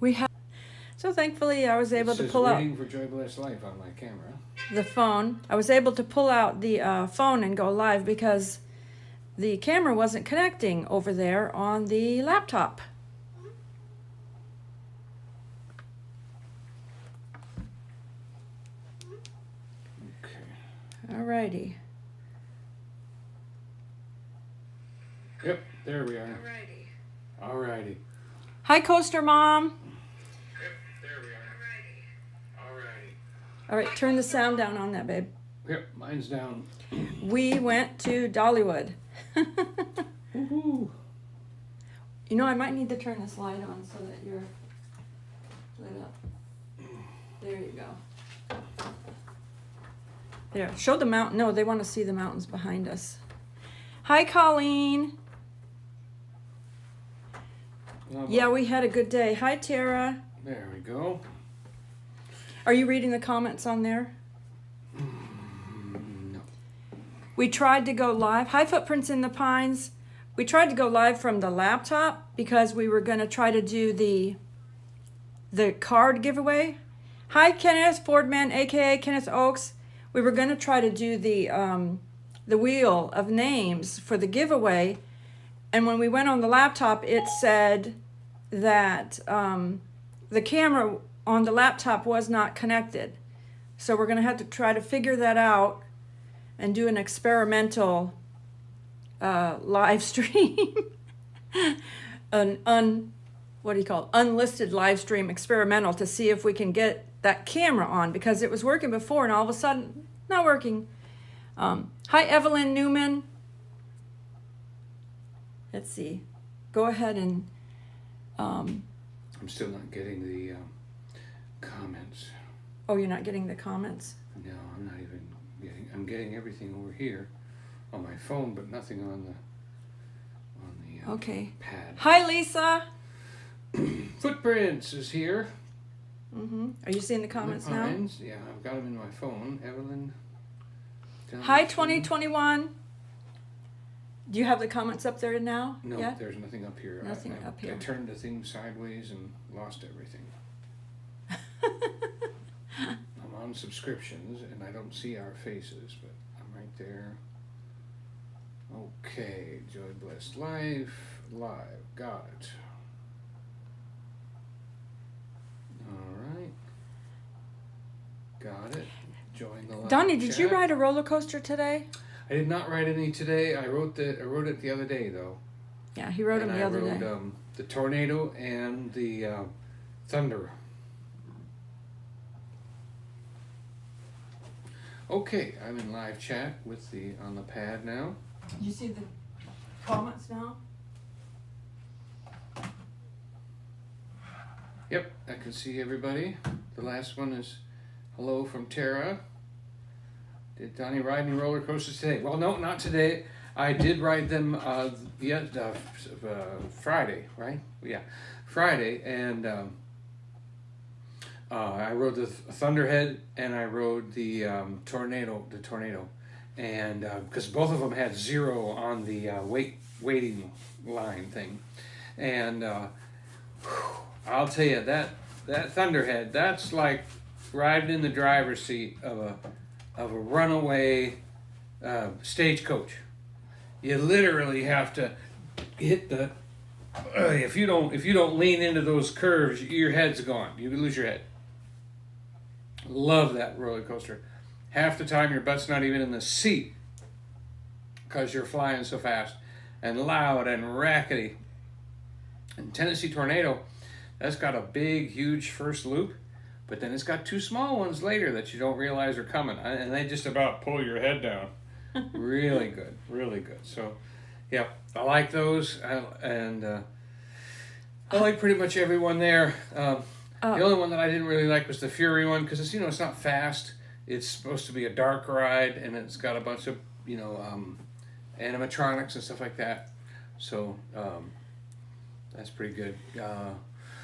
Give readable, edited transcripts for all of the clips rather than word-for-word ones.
We have. So thankfully, I was able to pull out Waiting for Joy Bless Life on my camera. the phone. I was able to pull out the phone and go live because the camera wasn't connecting over there on the laptop. Okay. Alrighty. Yep, there we are. Alrighty. Hi, Coaster Mom. Yep, there we are. Alrighty. All right, turn the sound down on that, babe. Yep, mine's down. We went to Dollywood. Woohoo! You know, I might need to turn this light on so that you're lit up. There you go. There, show the mountain. No, they want to see the mountains behind us. Hi, Colleen. Yeah, we had a good day. Hi, Tara. There we go. Are you reading the comments on there? No. We tried to go live. Hi, Footprints in the Pines. We tried to go live from the laptop because we were going to try to do the card giveaway. Hi, Kenneth Fordman, aka Kenneth Oaks. We were going to try to do the wheel of names for the giveaway, and when we went on the laptop, it said that the camera on the laptop was not connected. So we're going to have to try to figure that out and do an experimental live stream. What do you call it? Unlisted live stream experimental to see if we can get that camera on, because it was working before and all of a sudden not working. Hi, Evelyn Newman. Let's see. Go ahead and I'm still not getting the comments. Oh, you're not getting the comments? No, I'm not even getting. I'm getting everything over here on my phone, but nothing on the okay. pad. Hi, Lisa. Footprints is here. Are you seeing the comments now? Yeah, I've got them in my phone. Evelyn. Hi, 2021. Do you have the comments up there now? No, yet? there's nothing up here. Nothing up here. I turned the thing sideways and lost everything. I'm on subscriptions and I don't see our faces, but I'm right there. Okay, Joy Blessed Life, live, got it. All right, got it. Join the live Donnie, did you chat. ride a roller coaster today? I did not write any today. I wrote it the other day though. Yeah, he wrote them the other day. The tornado and the thunder. Okay, I'm in live chat with on the pad now. Did you see the comments now? Yep, I can see everybody. The last one is hello from Tara. Did Donnie ride any roller coasters today? Well, no, not today. I did ride them Friday, right? Yeah, Friday, and I rode the Thunderhead and I rode the tornado, and because both of them had 0 on the waiting line thing, and I'll tell you that Thunderhead, that's like riding in the driver's seat of a runaway stagecoach. You literally have to hit the if you don't lean into those curves, your head's gone. You can lose your head. Love that roller coaster. Half the time your butt's not even in the seat because you're flying so fast and loud and rackety. And Tennessee Tornado, that's got a big, huge first loop, but then it's got 2 small ones later that you don't realize are coming, and they just about pull your head down. Really good, really good. So, yeah, I like those, and I like pretty much everyone there. The only one that I didn't really like was the Fury one, because it's not fast. It's supposed to be a dark ride, and it's got a bunch of animatronics and stuff like that. So that's pretty good.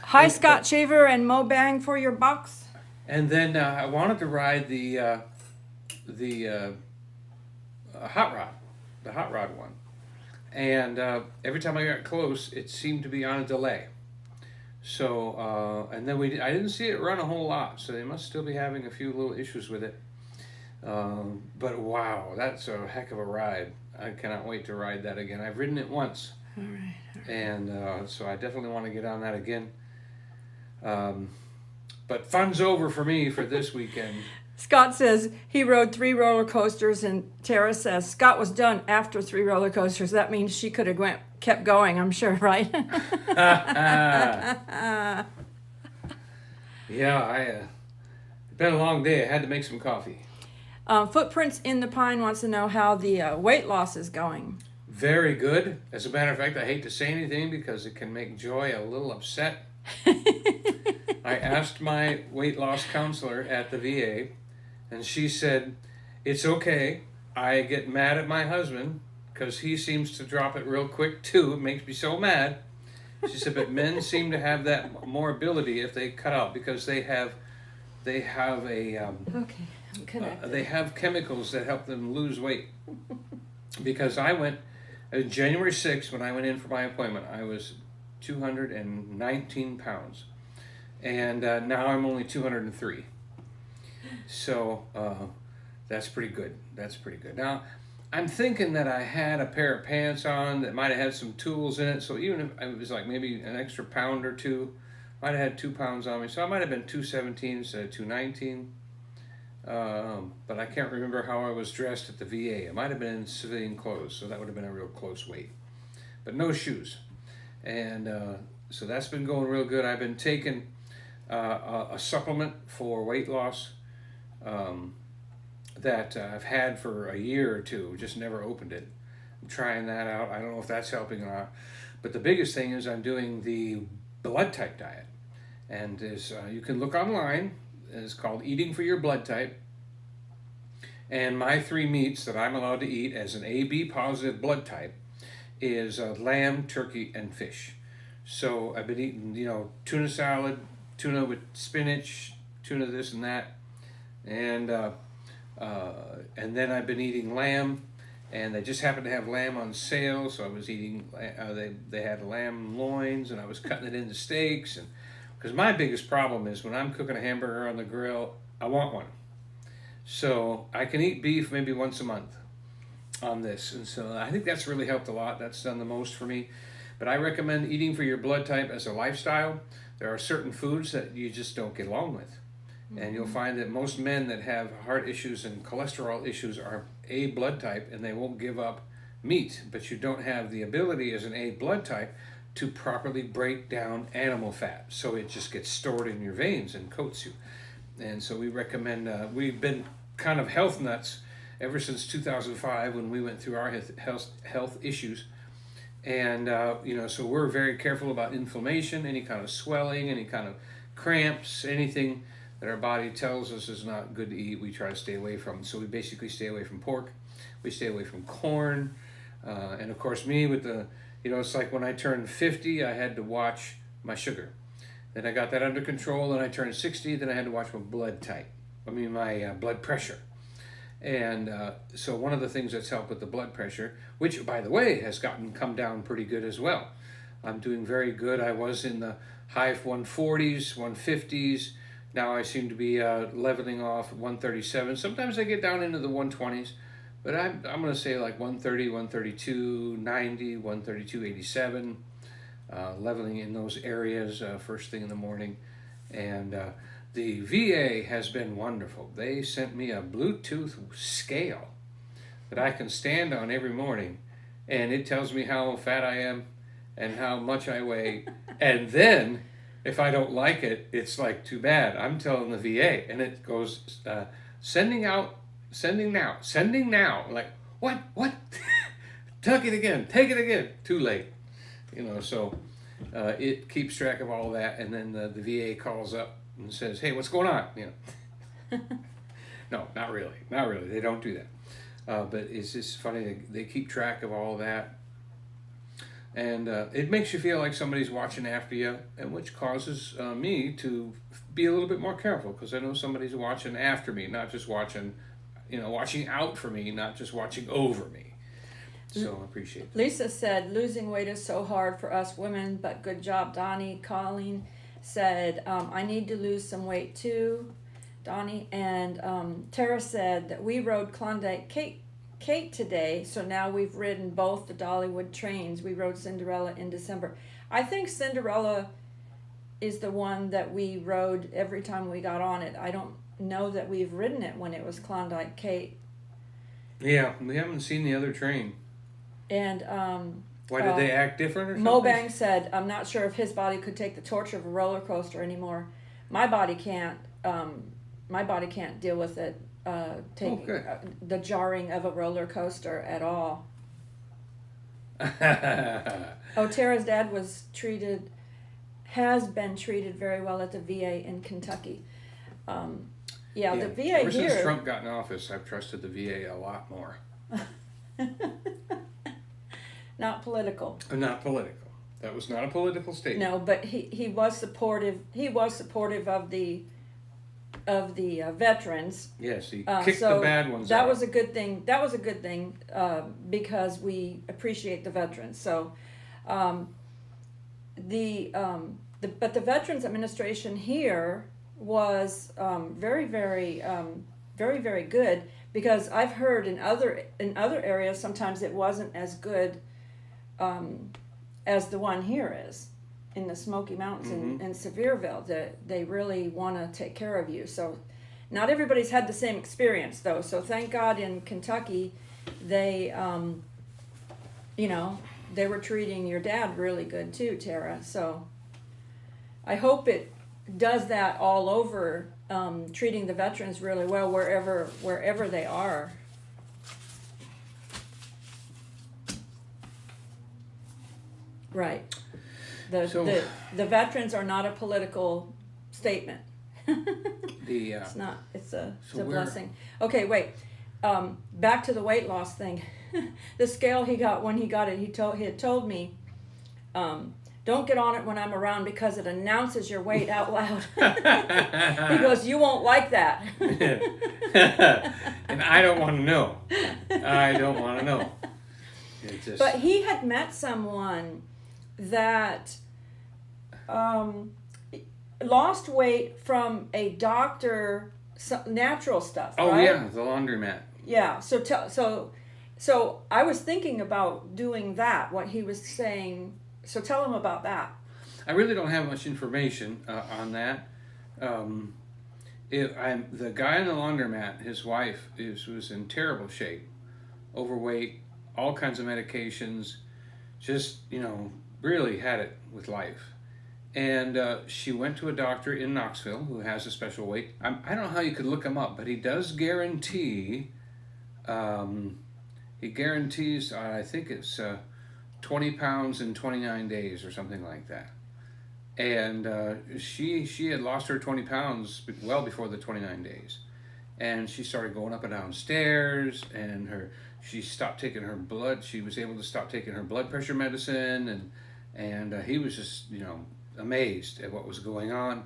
Hi, Scott Shaver and Mo Bang for your bucks. And then I wanted to ride the hot rod one, and every time I got close, it seemed to be on a delay. So, and then I didn't see it run a whole lot, so they must still be having a few little issues with it. But wow, that's a heck of a ride. I cannot wait to ride that again. I've ridden it once. All right. And so I definitely want to get on that again. But fun's over for me for this weekend. Scott says he rode 3 roller coasters, and Tara says Scott was done after 3 roller coasters. That means she could have kept going, I'm sure, right? Yeah, it's been a long day. I had to make some coffee. Footprints in the Pine wants to know how the weight loss is going. Very good. As a matter of fact, I hate to say anything because it can make Joy a little upset. I asked my weight loss counselor at the VA, and she said, it's okay. I get mad at my husband because he seems to drop it real quick too. It makes me so mad. She said, but men seem to have that more ability if they cut out because they have a Okay, I'm connected. they have chemicals that help them lose weight. Because I went January 6th when I went in for my appointment, I was 219 pounds, and now I'm only 203. So that's pretty good. That's pretty good. Now I'm thinking that I had a pair of pants on that might have had some tools in it. So even if it was like maybe an extra pound or two, might have had 2 pounds on me. So I might have been 217 instead of 219. But I can't remember how I was dressed at the VA. It might have been in civilian clothes, so that would have been a real close weight. But no shoes. And so that's been going real good. I've been taking a supplement for weight loss that I've had for a year or two, just never opened it. I'm trying that out. I don't know if that's helping or not. But the biggest thing is I'm doing the blood type diet. And you can look online. It's called Eating for Your Blood Type. And my 3 meats that I'm allowed to eat as an AB positive blood type is lamb, turkey, and fish. So I've been eating, tuna salad, tuna with spinach, tuna this and that, and then I've been eating lamb, and they just happened to have lamb on sale, so I was eating. They had lamb loins, and I was cutting it into steaks, and because my biggest problem is when I'm cooking a hamburger on the grill, I want one. So I can eat beef maybe once a month on this, and so I think that's really helped a lot. That's done the most for me. But I recommend eating for your blood type as a lifestyle. There are certain foods that you just don't get along with. And you'll find that most men that have heart issues and cholesterol issues are A blood type, and they won't give up meat. But you don't have the ability as an A blood type to properly break down animal fat. So it just gets stored in your veins and coats you. And so we recommend, we've been kind of health nuts ever since 2005 when we went through our health issues. And, so we're very careful about inflammation, any kind of swelling, any kind of cramps, anything that our body tells us is not good to eat, we try to stay away from. So we basically stay away from pork, we stay away from corn, and of course me with the, it's like when I turned 50, I had to watch my sugar. Then I got that under control, and I turned 60, then I had to watch my my blood pressure. And so one of the things that's helped with the blood pressure, which by the way has come down pretty good as well. I'm doing very good. I was in the high 140s, 150s. Now I seem to be leveling off 137. Sometimes I get down into the 120s, but I'm going to say like 130, 132, 90, 132, 87, leveling in those areas first thing in the morning. And the VA has been wonderful. They sent me a Bluetooth scale that I can stand on every morning, and it tells me how fat I am and how much I weigh. And then, if I don't like it, it's like, too bad. I'm telling the VA, and it goes, sending now. Like, what? Take it again. Too late. So it keeps track of all that, and then the VA calls up and says, hey, what's going on? No, not really. They don't do that. But it's just funny. They keep track of all that. And it makes you feel like somebody's watching after you, and which causes me to be a little bit more careful, because I know somebody's watching after me, not just watching out for me, not just watching over me. So I appreciate that. Lisa said, losing weight is so hard for us women, but good job, Donnie, Colleen. said, I need to lose some weight too, Donnie. And Tara said that we rode Klondike Kate today, so now we've ridden both the Dollywood trains. We rode Cinderella in December. I think Cinderella is the one that we rode every time we got on it. I don't know that we've ridden it when it was Klondike Kate. Yeah, we haven't seen the other train. And why did they act different or something? Mobang said, I'm not sure if his body could take the torture of a roller coaster anymore. My body can't. My body can't deal with it. The jarring of a roller coaster at all. Tara's dad has been treated very well at the VA in Kentucky. The VA ever here. Since Trump got in office, I've trusted the VA a lot more. Not political. Not political. That was not a political statement. No, but he was supportive. He was supportive of the veterans. Yes, he kicked the bad ones out. That was a good thing. That was a good thing because we appreciate the veterans. So, but the Veterans Administration here was very, very, very, very good, because I've heard in other areas sometimes it wasn't as good as the one here is in the Smoky Mountains in Sevierville. They really want to take care of you. So not everybody's had the same experience though. So thank God in Kentucky they they were treating your dad really good too, Tara. So I hope it does that all over, treating the veterans really well wherever they are. Right. The veterans are not a political statement. It's not. It's a blessing. Okay, wait. Back to the weight loss thing. The scale he got when he got it, he had told me, don't get on it when I'm around because it announces your weight out loud. He goes, you won't like that. And I don't want to know. I don't want to know. But he had met someone that lost weight from a doctor, natural stuff. Oh, right? Yeah, the laundromat. Yeah. So I was thinking about doing that. What he was saying. So tell him about that. I really don't have much information on that. The guy in the laundromat, his wife was in terrible shape, overweight, all kinds of medications, just really had it with life. And she went to a doctor in Knoxville who has a special weight. I don't know how you could look him up, but he does guarantee. He guarantees. I think it's 20 pounds in 29 days or something like that. And she had lost her 20 pounds well before the 29 days, and she started going up and down stairs, and she stopped taking her blood. She was able to stop taking her blood pressure medicine, and he was just amazed at what was going on.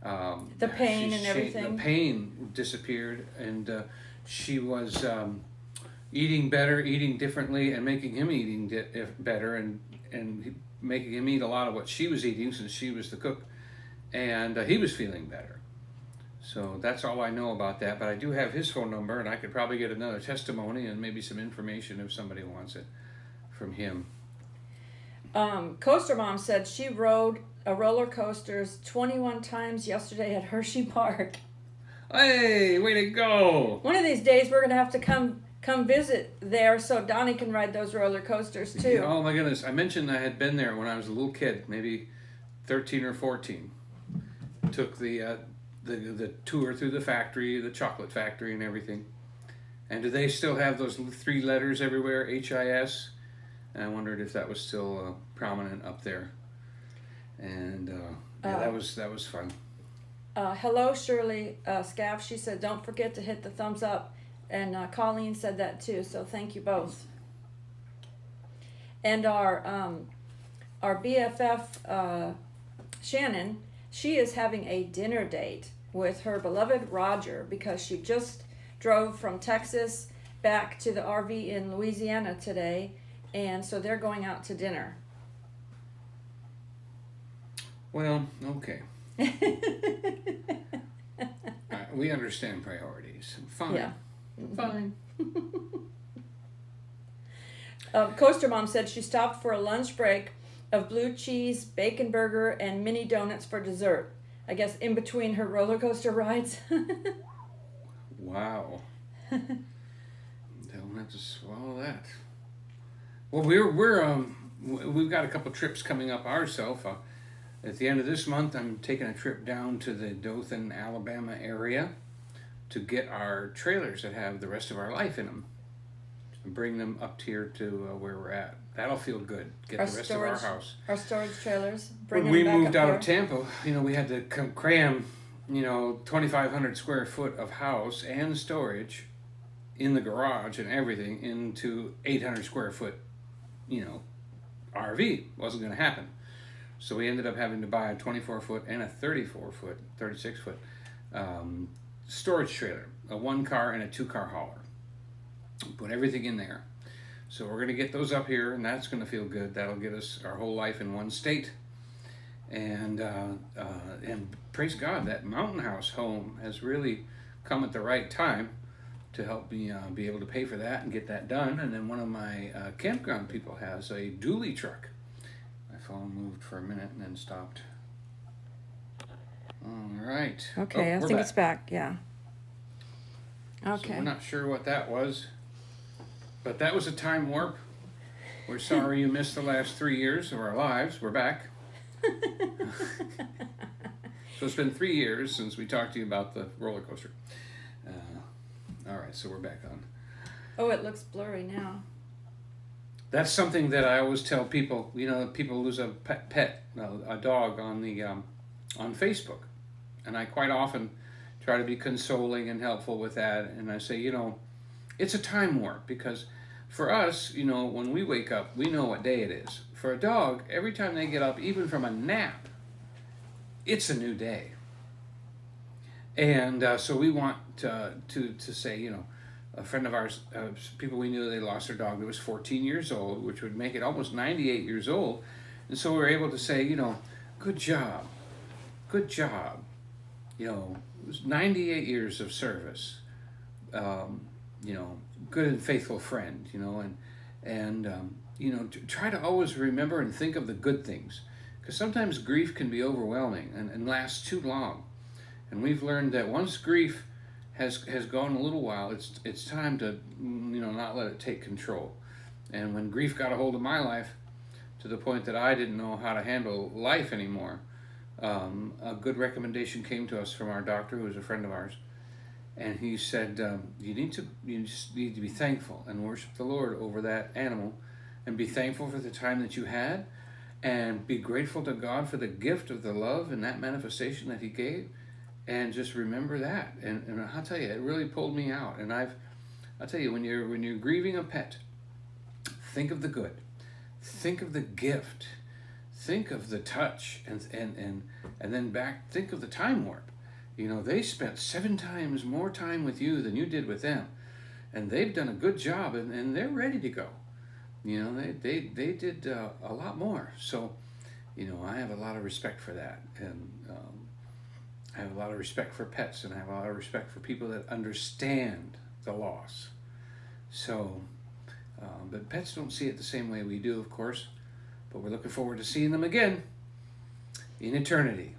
The pain and everything. The pain disappeared, and she was eating better, eating differently, and making him eating better, and making him eat a lot of what she was eating since she was the cook, and he was feeling better. So that's all I know about that, but I do have his phone number, and I could probably get another testimony and maybe some information if somebody wants it from him. Coaster Mom said she rode a roller coasters 21 times yesterday at Hershey Park. Hey, way to go! One of these days we're going to have to come visit there so Donnie can ride those roller coasters too. Oh my goodness, I mentioned I had been there when I was a little kid, maybe 13 or 14. Took the tour through the factory, the chocolate factory and everything. And do they still have those 3 letters everywhere, HIS? And I wondered if that was still prominent up there. And that was fun. Hello, Shirley Scaff. She said, don't forget to hit the thumbs up. And Colleen said that too, so thank you both. And our BFF, Shannon, she is having a dinner date with her beloved Roger because she just drove from Texas back to the RV in Louisiana today, and so they're going out to dinner. Well, okay. We understand priorities. Fine. Yeah. Fine. Coaster Mom said she stopped for a lunch break of blue cheese, bacon burger, and mini donuts for dessert. I guess in between her roller coaster rides. Wow. Don't have to swallow that. Well, we've got a couple trips coming up ourselves. At the end of this month, I'm taking a trip down to the Dothan, Alabama area to get our trailers that have the rest of our life in them and bring them up here to where we're at. That'll feel good. Get the rest of our house. Our storage trailers. When we moved out of Tampa, we had to cram, 2,500 square foot of house and storage in the garage and everything into 800 square foot, RV. Wasn't going to happen. So we ended up having to buy a 24 foot and a 36 foot storage trailer, a 1-car and a 2-car hauler. Put everything in there. So we're going to get those up here, and that's going to feel good. That'll get us our whole life in one state. And praise God, that mountain house home has really come at the right time to help me be able to pay for that and get that done. And then one of my campground people has a dually truck. My phone moved for a minute and then stopped. All right. Okay, I think it's back. Yeah. Okay. So we're not sure what that was, but that was a time warp. We're sorry you missed the last 3 years of our lives. We're back. So it's been 3 years since we talked to you about the roller coaster. All right, so we're back on. Oh, it looks blurry now. That's something that I always tell people. People lose a pet, a dog on the on Facebook, and I quite often try to be consoling and helpful with that. And I say, it's a time warp because for us, when we wake up, we know what day it is. For a dog, every time they get up, even from a nap, it's a new day. And so we want to say, a friend of ours, people we knew, they lost their dog that was 14 years old, which would make it almost 98 years old. And so we were able to say, good job. It was 98 years of service. Good and faithful friend, try to always remember and think of the good things. Because sometimes grief can be overwhelming and last too long. And we've learned that once grief has gone a little while, it's time to not let it take control. And when grief got a hold of my life to the point that I didn't know how to handle life anymore, a good recommendation came to us from our doctor, who was a friend of ours, and he said, you just need to be thankful and worship the Lord over that animal, and be thankful for the time that you had, and be grateful to God for the gift of the love and that manifestation that He gave. And just remember that, and I'll tell you, it really pulled me out. And I'll tell you, when you're grieving a pet, think of the good, think of the gift, think of the touch, and then think of the time warp. They spent 7 times more time with you than you did with them, and they've done a good job, and they're ready to go. They did a lot more. So, I have a lot of respect for that, and I have a lot of respect for pets, and I have a lot of respect for people that understand the loss. So, but pets don't see it the same way we do, of course, but we're looking forward to seeing them again in eternity.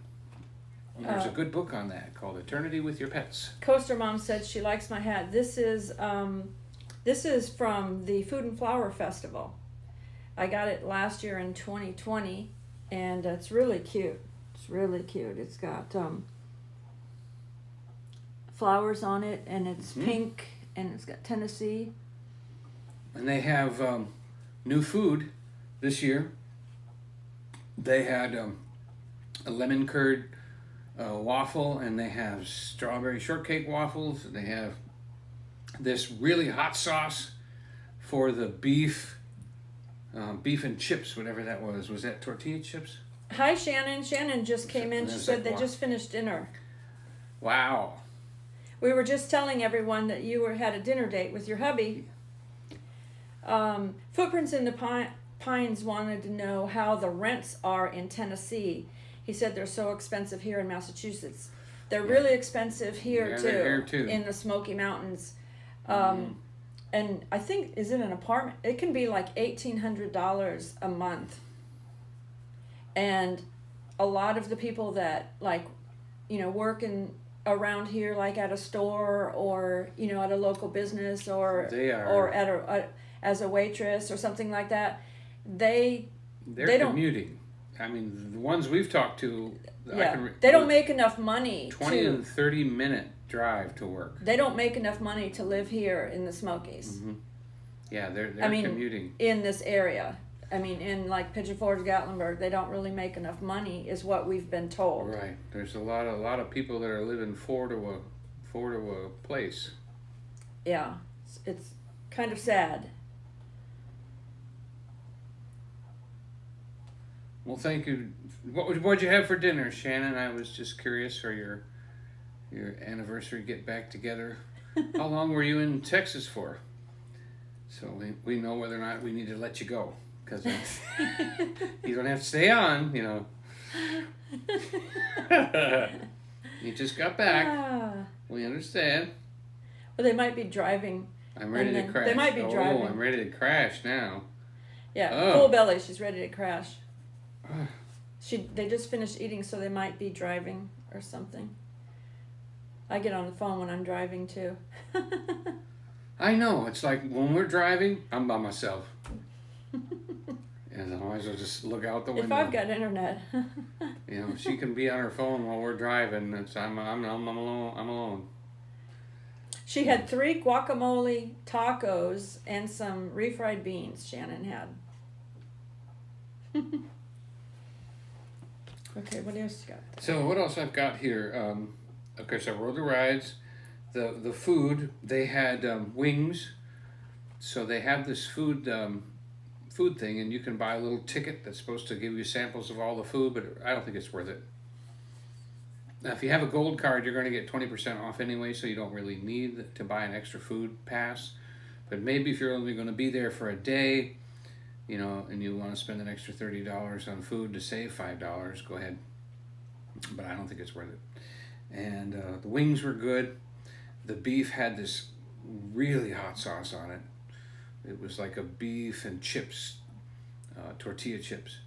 And there's a good book on that called Eternity with Your Pets. Coaster Mom said she likes my hat. This is from the Food and Flower Festival. I got it last year in 2020, and it's really cute. It's really cute. It's got flowers on it, and it's pink, and it's got Tennessee. And they have new food this year. They had a lemon curd waffle, and they have strawberry shortcake waffles. They have this really hot sauce for the beef and chips, whatever that was. Was that tortilla chips? Hi, Shannon. Shannon just came in. She said they just finished dinner. Wow. We were just telling everyone that you had a dinner date with your hubby. Footprints in the Pines wanted to know how the rents are in Tennessee. He said they're so expensive here in Massachusetts. They're really expensive here, Yeah, too, they're here, too. in the Smoky Mountains. And I think, is it an apartment? It can be like $1,800 a month. And a lot of the people that, like, you know, work around here, like at a store or, you know, at a local business or at as a waitress or something like that, they're commuting. I mean, the ones we've talked to, they don't make enough money 20 and 30-minute drive to work. They don't make enough money to live here in the Smokies. Mm-hmm. Yeah, they're commuting. In this area. I mean, in like Pigeon Forge, Gatlinburg, they don't really make enough money, is what we've been told. Right. There's a lot of people that are living four to a place. Yeah, it's kind of sad. Well, thank you. What'd you have for dinner, Shannon? I was just curious. Or your anniversary get back together. How long were you in Texas for? So we know whether or not we need to let you go. Because you don't have to stay on, you know. You just got back. We understand. Well, they might be driving. I'm ready to crash. They might be driving. Oh, I'm ready to crash now. Yeah, full belly. She's ready to crash. They just finished eating, so they might be driving or something. I get on the phone when I'm driving too. I know. It's like when we're driving, I'm by myself. And I might as well just look out the window. If I've got internet. You know, she can be on her phone while we're driving. I'm alone. She had 3 guacamole tacos and some refried beans. Shannon had. Okay, what else you got? So what else I've got here? Okay, so I rode the rides. The food, they had wings. So they have this food thing, and you can buy a little ticket that's supposed to give you samples of all the food, but I don't think it's worth it. Now, if you have a gold card, you're going to get 20% off anyway, so you don't really need to buy an extra food pass. But maybe if you're only going to be there for a day, you know, and you want to spend an extra $30 on food to save $5, go ahead. But I don't think it's worth it. And the wings were good. The beef had this really hot sauce on it. It was like a beef and chips, tortilla chips.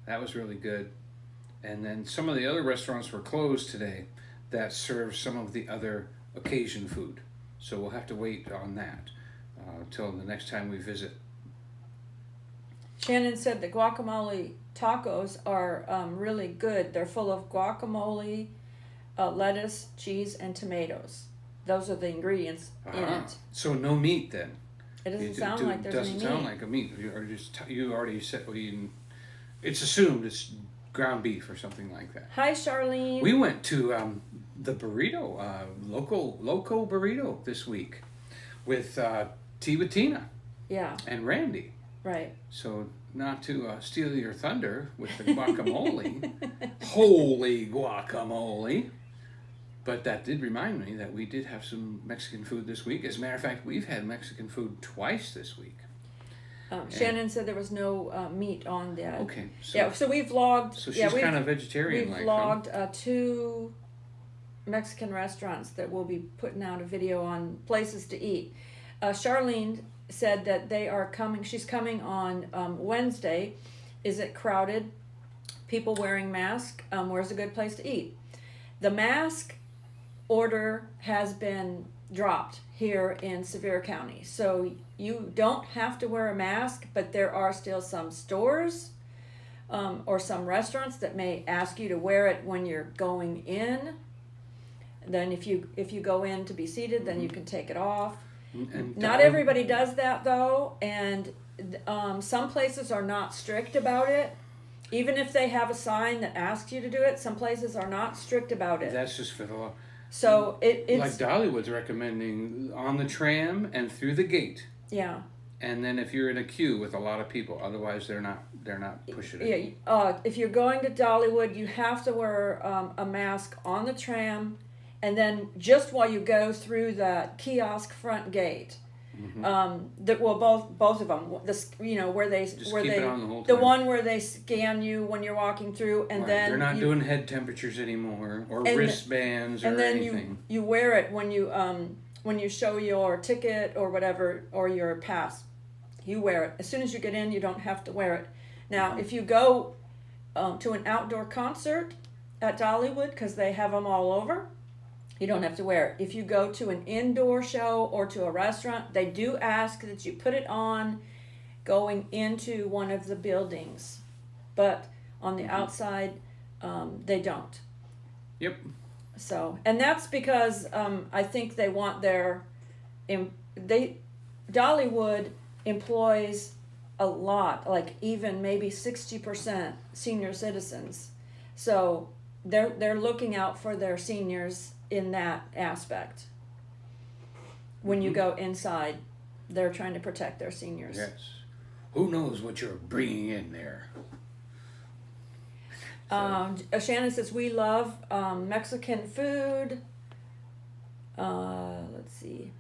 That was really good. And then some of the other restaurants were closed today that serve some of the other occasion food. So we'll have to wait on that till the next time we visit. Shannon said the guacamole tacos are really good. They're full of guacamole, lettuce, cheese, and tomatoes. Those are the ingredients in it. So no meat then? It doesn't sound like there's any meat. Doesn't sound like a meat. You already said, it's assumed it's ground beef or something like that. Hi, Charlene. We went to the burrito, loco burrito this week with Tea with Tina. Yeah. And Randy. Right. So not to steal your thunder with the guacamole, holy guacamole. But that did remind me that we did have some Mexican food this week. As a matter of fact, we've had Mexican food twice this week. Shannon said there was no meat on that. Okay. So we've logged. So she's kind of vegetarian. We've logged 2 Mexican restaurants that we'll be putting out a video on places to eat. Charlene said that they are coming. She's coming on Wednesday. Is it crowded? People wearing masks. Where's a good place to eat? The mask order has been dropped here in Sevier County. So you don't have to wear a mask, but there are still some stores or some restaurants that may ask you to wear it when you're going in. Then if you go in to be seated, then you can take it off. And not everybody does that though, and some places are not strict about it. Even if they have a sign that asks you to do it, some places are not strict about it. That's just for the law. So it's like Dollywood's recommending on the tram and through the gate. Yeah. And then if you're in a queue with a lot of people, otherwise they're not pushing it. Yeah. If you're going to Dollywood, you have to wear a mask on the tram, and then just while you go through the kiosk front gate. Both of them. Where they Just where keep they it on the whole the time. one where they scan you when you're walking through, and Right. then They're not doing head temperatures anymore, or wristbands, or and then anything. you wear it when you show your ticket or whatever, or your pass. You wear it as soon as you get in. You don't have to wear it. Now, if you go to an outdoor concert at Dollywood, because they have them all over, you don't have to wear it. If you go to an indoor show or to a restaurant, they do ask that you put it on going into one of the buildings, but on the outside, they don't. Yep. So, and that's because I think they want Dollywood employs a lot, like even maybe 60% senior citizens. So they're looking out for their seniors in that aspect. When you go inside, they're trying to protect their seniors. Yes. Who knows what you're bringing in there? Shannon says we love Mexican food. Let's see.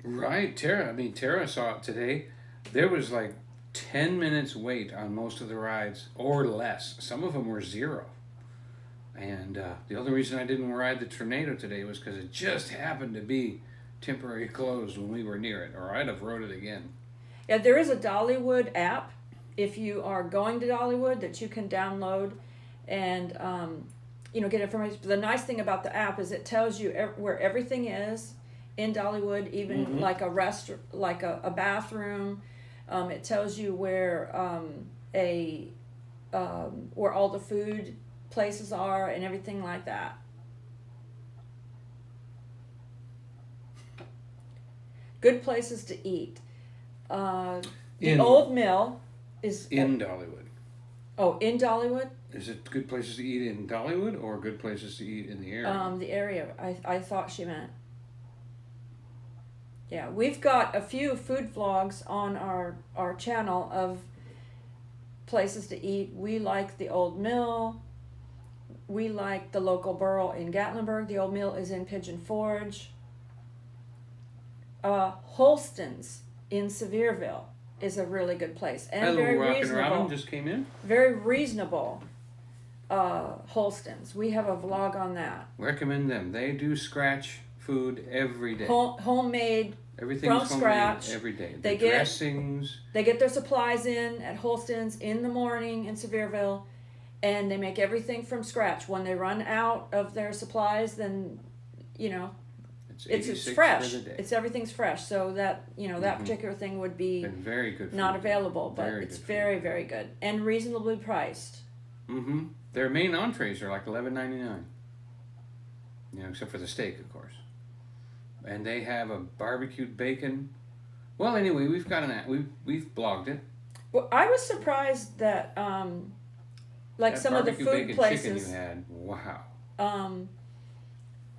Right, Tara. I mean, Tara saw it today. There was like 10 minutes wait on most of the rides, or less. Some of them were 0. And the only reason I didn't ride the Tornado today was because it just happened to be temporary closed when we were near it, or I'd have rode it again. Yeah, there is a Dollywood app if you are going to Dollywood that you can download and get information. The nice thing about the app is it tells you where everything is in Dollywood, even like a restaurant, like a bathroom. It tells you where where all the food places are and everything like that. Good places to eat. The Old Mill is in Dollywood. Oh, in Dollywood? Is it good places to eat in Dollywood or good places to eat in the area? The area. I thought she meant. Yeah, we've got a few food vlogs on our channel of places to eat. We like the Old Mill. We like the local borough in Gatlinburg. The Old Mill is in Pigeon Forge. Holston's in Sevierville is a really good place and Hello, very Rockin' reasonable. Robin just came in. Very reasonable. Holston's. We have a vlog on that. Recommend them. They do scratch food every day. Homemade. Everything's from homemade scratch. every day. They The dressings. They get their supplies in at Holston's in the morning in Sevierville, and they make everything from scratch. When they run out of their supplies, then it's fresh. For the day. It's everything's fresh. So that that particular thing would be Been very good. not available, but it's very very good and reasonably priced. Their main entrees are like $11.99. Except for the steak, of course. And they have a barbecued bacon. Well, anyway, we've blogged it. Well, I was surprised that That some of the barbecue food bacon places. Chicken you had. Wow.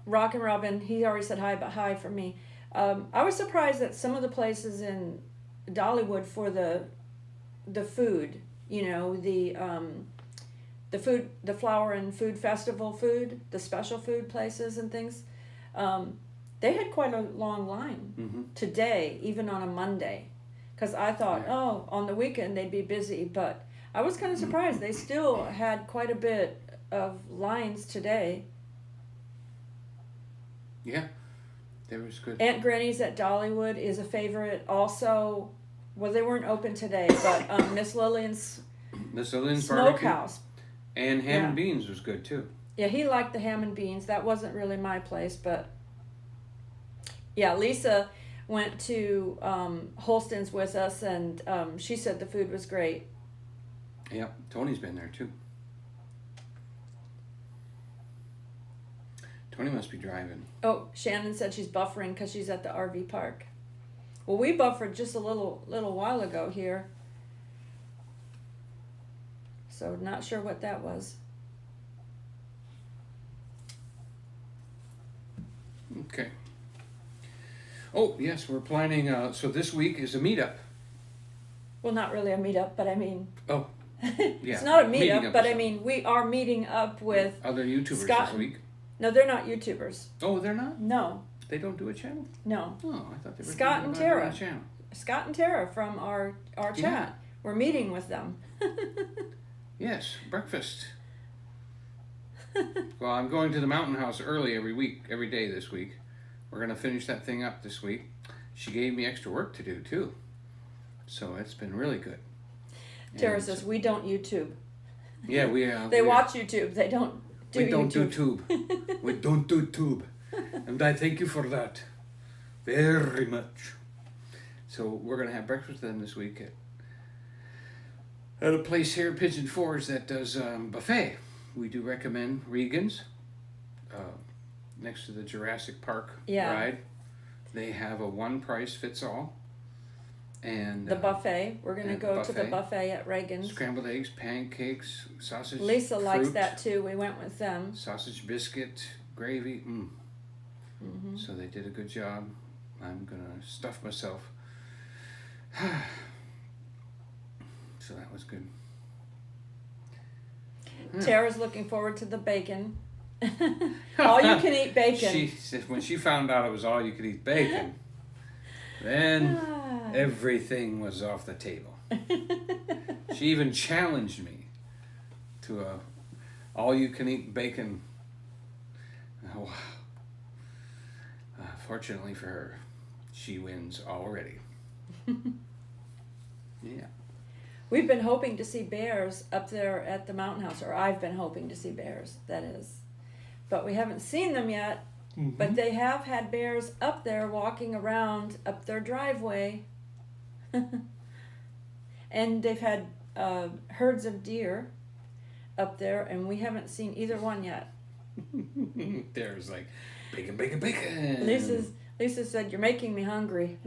Rockin' Robin, he already said hi, but hi from me. I was surprised that some of the places in Dollywood for the food, the flower and food festival food, the special food places and things, they had quite a long line today, even on a Monday. Because I thought, on the weekend they'd be busy, but I was kind of surprised. They still had quite a bit of lines today. Yeah, there was good. Aunt Granny's at Dollywood is a favorite. Also, well, they weren't open today, but Miss Lillian's Smokehouse. And ham and beans was good too. Yeah, he liked the ham and beans. That wasn't really my place, but yeah, Lisa went to Holston's with us, and she said the food was great. Yeah, Tony's been there too. Tony must be driving. Oh, Shannon said she's buffering because she's at the RV park. Well, we buffered just a little while ago here. So not sure what that was. Okay. Oh, yes, we're planning, so this week is a meetup. Well, not really a meetup, but I mean... Oh, yeah. It's not a meetup, but I mean, we are meeting up with... Other YouTubers Scott. this week. No, they're not YouTubers. Oh, they're not? No. They don't do a channel? No. Oh, I thought they were Scott thinking and about doing Tara. a channel. Scott and Tara from our chat. Yeah. We're meeting with them. Yes, breakfast. Well, I'm going to the Mountain House early every day this week. We're going to finish that thing up this week. She gave me extra work to do, too. So it's been really good. Tara And says, we don't YouTube. Yeah, They watch YouTube. They don't do we don't YouTube. do tube. We don't do tube. And I thank you for that. Very much. So we're going to have breakfast with them this week at a place here, Pigeon Forge, that does buffet. We do recommend Regan's, next to the Jurassic Park ride. They have a one price fits all. And the buffet. We're going to go to the buffet. Buffet at Reagan's. Scrambled eggs, pancakes, sausage, Lisa likes fruit, that too. We went with them. sausage biscuit, gravy. So they did a good job. I'm going to stuff myself. So that was good. Tara's looking forward to the bacon. All you can eat bacon. She said when she found out it was all you could eat bacon, then everything was off the table. She even challenged me to a all you can eat bacon. Oh, wow. Fortunately for her, she wins already. Yeah. We've been hoping to see bears up there at the Mountain House, or I've been hoping to see bears, that is. But we haven't seen them yet. But they have had bears up there walking around up their driveway. And they've had herds of deer up there, and we haven't seen either one yet. There's like bacon, bacon, bacon. Lisa said, "You're making me hungry."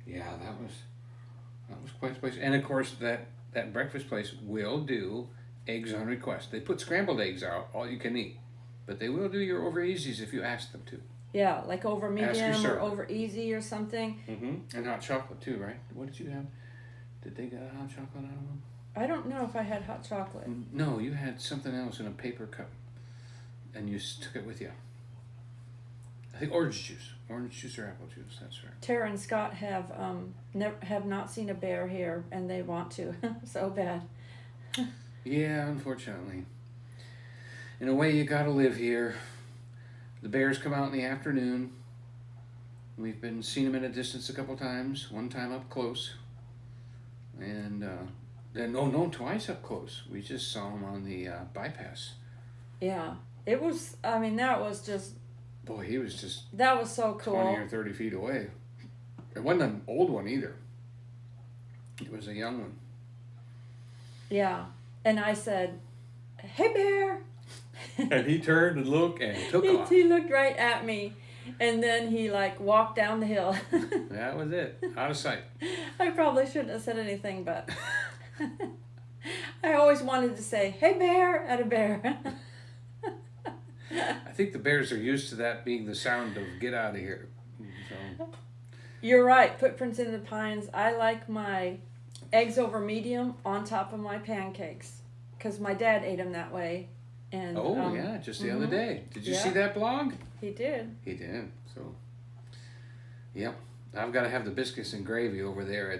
Yeah, that was quite a place. And of course, that breakfast place will do eggs on request. They put scrambled eggs out, all you can eat, but they will do your over easies if you ask them to. Yeah, like over your medium or server. over easy or something. And hot chocolate too, right? What did you have? Did they get hot chocolate out of them? I don't know if I had hot chocolate. No, you had something else in a paper cup, and you took it with you. I think orange juice or apple juice. That's right. Tara and Scott have have not seen a bear here, and they want to so bad. Yeah, unfortunately. In a way, you gotta live here. The bears come out in the afternoon. We've been seeing them at a distance a couple times. One time up close, and then twice up close. We just saw them on the bypass. Yeah, it was. I mean, that was just. Boy, he was just That was so cool. 20 or 30 feet away. It wasn't an old one either. It was a young one. Yeah, and I said, "Hey, bear." And he turned and looked and took off. He looked right at me, and then he like walked down the hill. That was it. Out of sight. I probably shouldn't have said anything, but I always wanted to say, "Hey, bear," at a bear. I think the bears are used to that being the sound of "get out of here." So. You're right. Footprints in the Pines. I like my eggs over medium on top of my pancakes because my dad ate them that way. And yeah, just the other day. Did you see that blog? He did. He did. So, yep. I've got to have the biscuits and gravy over there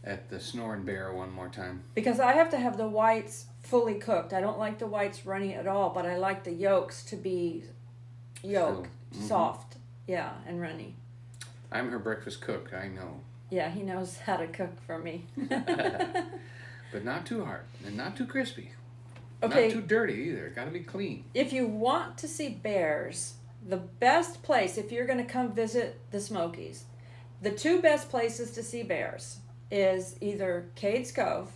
at the Snoring Bear one more time. Because I have to have the whites fully cooked. I don't like the whites runny at all, but I like the yolks to be soft. Yeah, and runny. I'm her breakfast cook, I know. Yeah, he knows how to cook for me. But not too hard and not too crispy. Okay. Not too dirty either. Got to be clean. If you want to see bears, the best place, if you're going to come visit the Smokies, the two best places to see bears is either Cades Cove.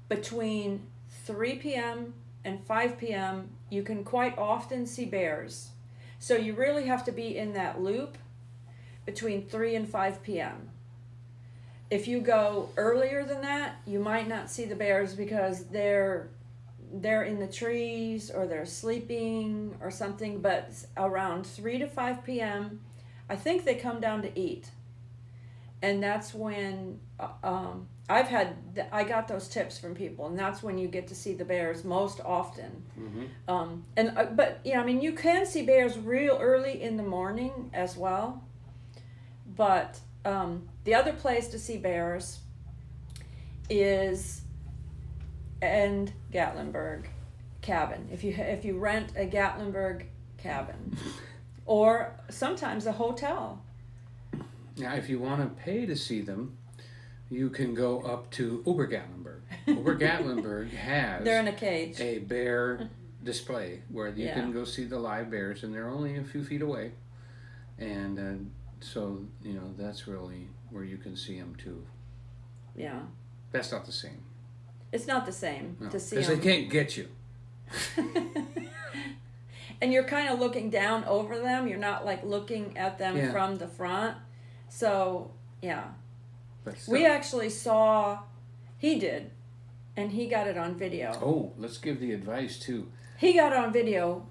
Between 3 p.m. and 5 p.m., you can quite often see bears. So you really have to be in that loop between 3 and 5 p.m. If you go earlier than that, you might not see the bears because they're in the trees or they're sleeping or something. But around 3 to 5 p.m., I think they come down to eat. And that's when I got those tips from people, and that's when you get to see the bears most often. But I mean, you can see bears real early in the morning as well. But the other place to see bears is in Gatlinburg cabin. If you rent a Gatlinburg cabin, or sometimes a hotel. Now, if you want to pay to see them, you can go up to Obergatlinburg. Obergatlinburg has They're in a cage. a bear display where you can go see the live bears, and they're only a few feet away. And so, that's really where you can see them too. Yeah. That's not the same. It's not the same to see them. Because they can't get you. And you're kind of looking down over them. You're not like looking at them from the front. So, yeah. But still. We actually saw, he did, and he got it on video. Oh, let's give the advice too. He got it on video,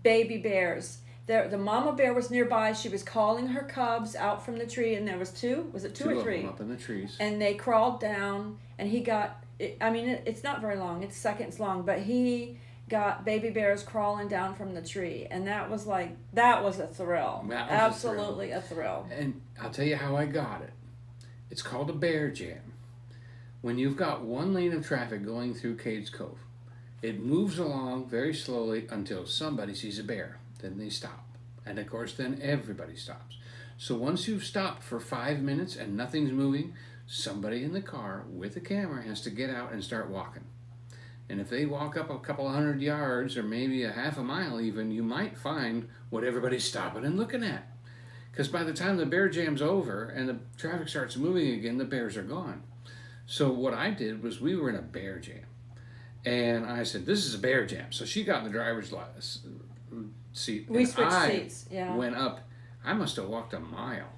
baby bears. The mama bear was nearby. She was calling her cubs out from the tree, and there was two or three? Of them up in the trees. And they crawled down, and he got, it's not very long, it's seconds long, but he got baby bears crawling down from the tree, and that was a thrill. Absolutely a thrill. And I'll tell you how I got it. It's called a bear jam. When you've got one lane of traffic going through Cades Cove, it moves along very slowly until somebody sees a bear. Then they stop. And of course, then everybody stops. So once you've stopped for 5 minutes and nothing's moving, somebody in the car with a camera has to get out and start walking. And if they walk up a couple 100 yards or maybe a half a mile even, you might find what everybody's stopping and looking at. Because by the time the bear jam's over and the traffic starts moving again, the bears are gone. So what I did was we were in a bear jam. And I said, this is a bear jam. So she got in the driver's seat. We switched seats, went up. I must have walked a mile.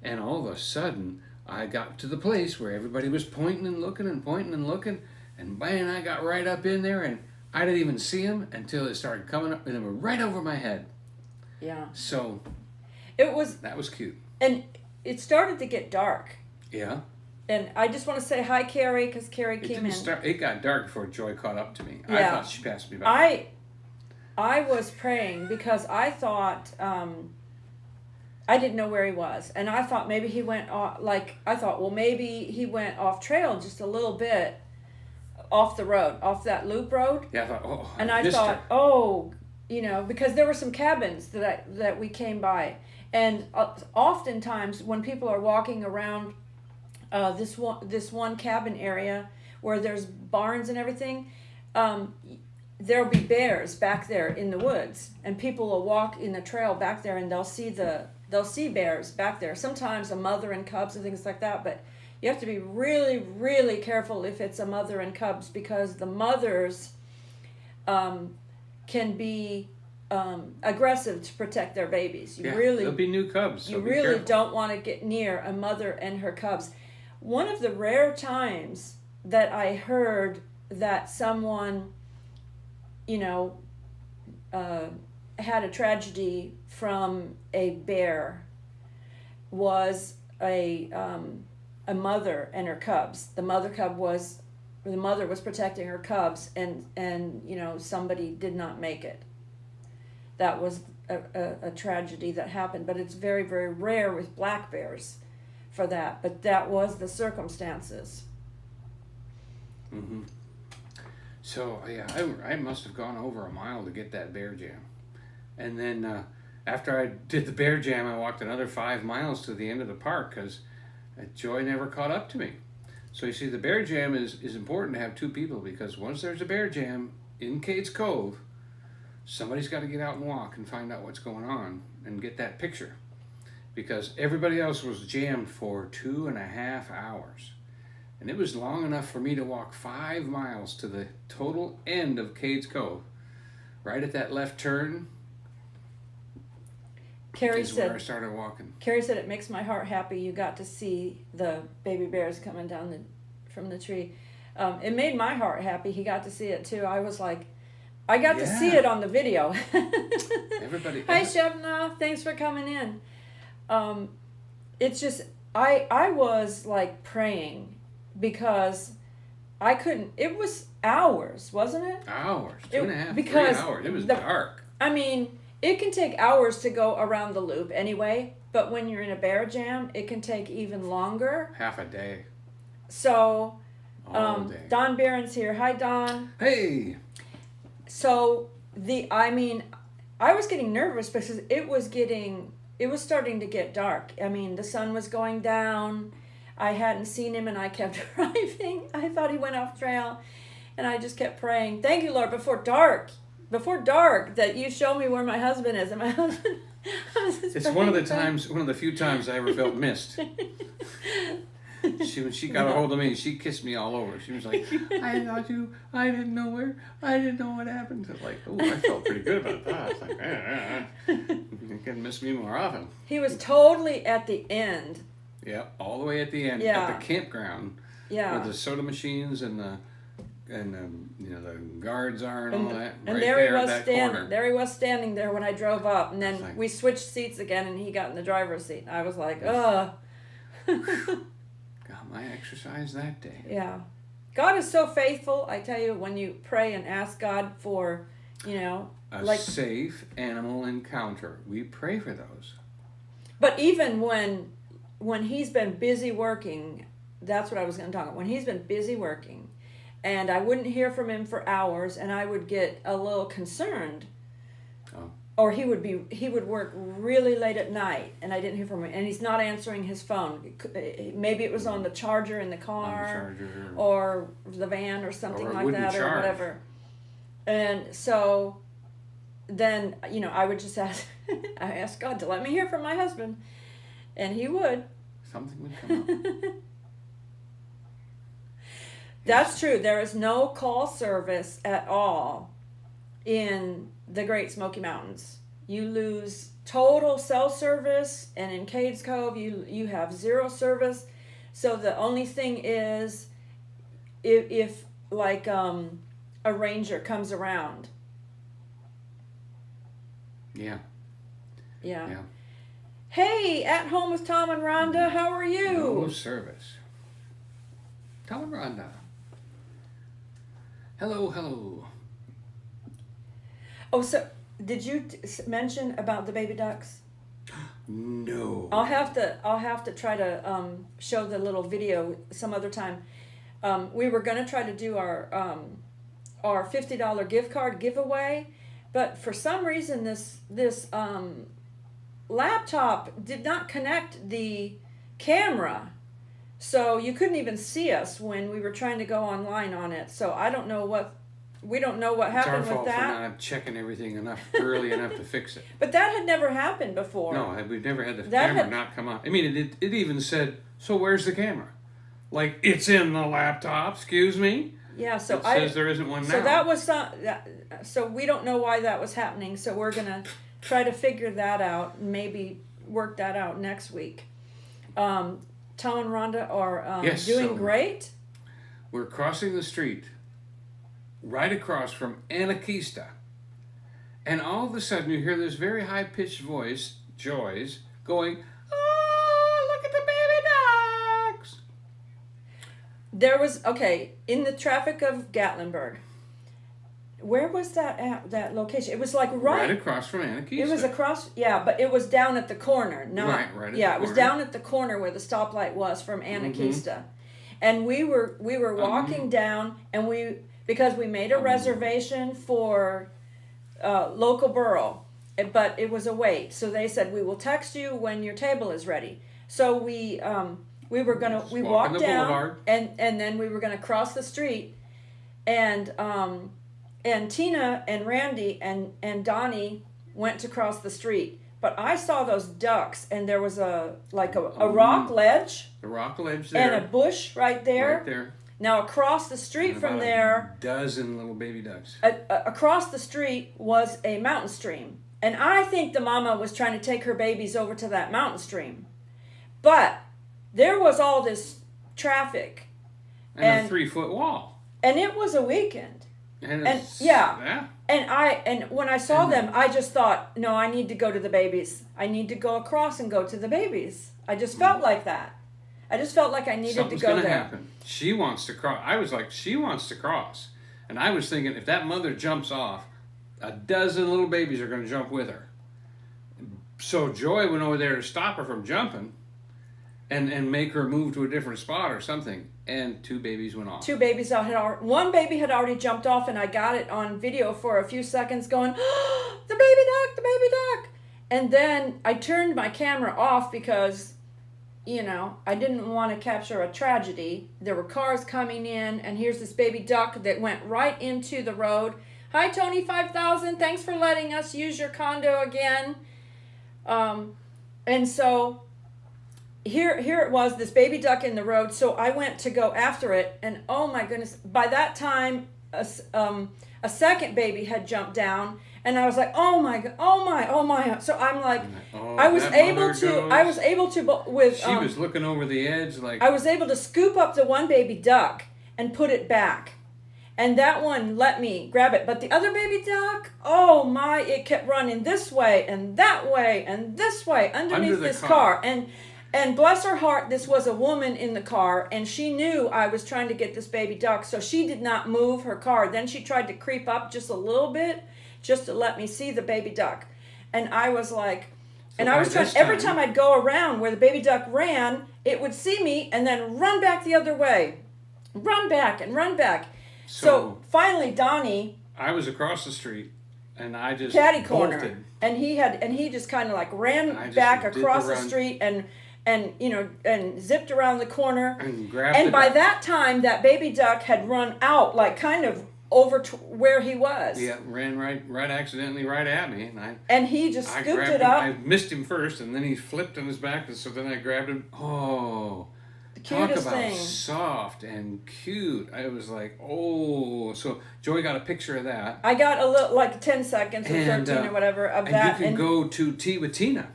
And all of a sudden, I got to the place where everybody was pointing and looking and pointing and looking. And man, I got right up in there, and I didn't even see them until it started coming up, and they were right over my head. Yeah. So that was cute. And it started to get dark. Yeah. And I just want to say hi, Carrie, because Carrie came in. It got dark before Joy caught up to me. Yeah. I thought she passed me by. I was praying because I thought, I didn't know where he was. And I thought maybe he went off, maybe he went off trail just a little bit off the road, off that loop road. Yeah, I thought, I thought, because there were some cabins that we came by. And oftentimes when people are walking around this one cabin area where there's barns and everything, there'll be bears back there in the woods, and people will walk in the trail back there, and they'll see bears back there. Sometimes a mother and cubs and things like that, but you have to be really, really careful if it's a mother and cubs, because the mothers can be aggressive to protect their babies. There'll be new cubs. You really don't want to get near a mother and her cubs. One of the rare times that I heard that someone, had a tragedy from a bear was a mother and her cubs. The mother was protecting her cubs, and somebody did not make it. That was a tragedy that happened, but it's very, very rare with black bears for that. But that was the circumstances. Mm-hmm. So yeah, I must have gone over a mile to get that bear jam, and then after I did the bear jam, I walked another 5 miles to the end of the park because Joy never caught up to me. So you see, the bear jam is important to have two people, because once there's a bear jam in Cades Cove, somebody's got to get out and walk and find out what's going on and get that picture, because everybody else was jammed for 2.5 hours. And it was long enough for me to walk 5 miles to the total end of Cades Cove. Right at that left turn where I started walking. Carrie said, it makes my heart happy you got to see the baby bears coming down from the tree. It made my heart happy. He got to see it too. I was like, I got to see it on the video. Hi, Shebna. Thanks for coming in. It's just, I was like praying because I couldn't. It was hours, wasn't it? Hours, 2.5, because 3 hours. It was dark. I mean, it can take hours to go around the loop anyway, but when you're in a bear jam, it can take even longer. Half a day. So, All day. Don Barron's here. Hi, Don. Hey. So I was getting nervous because it was starting to get dark. I mean, the sun was going down. I hadn't seen him and I kept driving. I thought he went off trail and I just kept praying, thank you, Lord, before dark, that you show me where my husband is. And my husband, it's one of the few times I ever felt missed. When she got a hold of me, she kissed me all over. She was like, I didn't know what happened. I was like, oh, I felt pretty good about that. It's like, you can miss me more often. He was totally at the end. Yeah, all the way at the end, Yeah. at the campground, Yeah. where the soda machines and the guards are and all that. And right there he at was that standing. corner. There he was standing there when I drove up, and then Like- we switched seats again, and he got in the driver's seat. I was like, ugh. Got my exercise that day. Yeah. God is so faithful. I tell you, when you pray and ask God for, A safe animal encounter. We pray for those. But even when he's been busy working, that's what I was going to talk about. When he's been busy working, and I wouldn't hear from him for hours, and I would get a little concerned. Oh. Or he would work really late at night, and I didn't hear from him, and he's not answering his phone. Maybe it was on the charger in the car, or the van, or something Or it like wouldn't that, or charge. whatever. And so, then I would just ask, I asked God to let me hear from my husband, and He would. Something would come up. That's true. There is no call service at all in the Great Smoky Mountains. You lose total cell service, and in Cades Cove you have zero service. So the only thing is if like a ranger comes around. Yeah. Yeah. Yeah. Hey, at home with Tom and Rhonda, how are you? No service. Tom and Rhonda. Hello. Oh, so did you mention about the baby ducks? No. I'll have to try to show the little video some other time. We were gonna try to do our $50 gift card giveaway, but for some reason this laptop did not connect the camera, so you couldn't even see us when we were trying to go online on it. So we don't know what It's our happened with fault for that. not checking everything early enough to fix it. But that had never happened before. No, we've never had the That camera had- not come up. I mean, it even said, so where's the camera? Like, it's in the laptop, excuse me? Yeah, so It says there isn't one now. So that was so we don't know why that was happening. So we're gonna try to figure that out and maybe work that out next week. Tom and Rhonda are Yes, doing so- great. We're crossing the street right across from Anakeesta. And all of a sudden you hear this very high-pitched voice, Joy's, going, oh, look at the baby dogs. There was in the traffic of Gatlinburg. Where was that at? That location? It was like Right across from Anakeesta. It was across, but it was down at the corner. Right at the it was corner. down at the corner where the stoplight was from Anakeesta, and we were walking down, and because we made a reservation for local borough, but it was a wait. So they said, we will text you when your table is ready. So we walked the down, boulevard. and then we were gonna cross the street, and Tina and Randy and Donnie went to cross the street. But I saw those ducks, and there was a rock ledge The rock ledge there. and a bush right there. Right there. Now across the street And from about there, a dozen little baby ducks. across the street was a mountain stream. And I think the mama was trying to take her babies over to that mountain stream. But there was all this traffic. And a 3-foot wall. And it was a weekend. And yeah. And when I saw them, I just thought, no, I need to go to the babies. I need to go across and go to the babies. I just felt like that. I just felt like I needed Something's to go gonna there. happen. She wants to cross. I was like, she wants to cross. And I was thinking, if that mother jumps off, a dozen little babies are going to jump with her. So Joy went over there to stop her from jumping and make her move to a different spot or something. And 2 babies went off. 2 babies one baby had already jumped off, and I got it on video for a few seconds going, oh, the baby duck, the baby duck. And then I turned my camera off because, you know, I didn't want to capture a tragedy. There were cars coming in, and here's this baby duck that went right into the road. Hi, Tony 5000. Thanks for letting us use your condo again. And so here it was, this baby duck in the road. So I went to go after it, and oh my goodness, by that time a second baby had jumped down, and I was like, oh my. So I'm like, I was able to with She was looking over the edge like, I was able to scoop up the one baby duck and put it back. And that one let me grab it. But the other baby duck, oh my, it kept running this way and that way and this way underneath this car. And bless her heart, this was a woman in the car, and she knew I was trying to get this baby duck, so she did not move her car. Then she tried to creep up just a little bit just to let me see the baby duck. And I was like, and I was trying, every time I'd go around where the baby duck ran, it would see me and then run back the other way. Run back and run back. So finally, Donnie, I was across the street, and I just catty corner, bolted. and he just kind of like ran back across the street and you know, and zipped around the corner, and grabbed and by duck. that time that baby duck had run out, like kind of over to where he was. Yeah, ran right accidentally right at me, and he just scooped it him. up. I missed him first, and then he flipped on his back, and so then I grabbed him. Oh, The talk cutest about thing. soft and cute. I was like, oh. So Joey got a picture of that. I got a little, like 10 seconds or And, 13 or whatever of and that. You can go to Tea with Tina.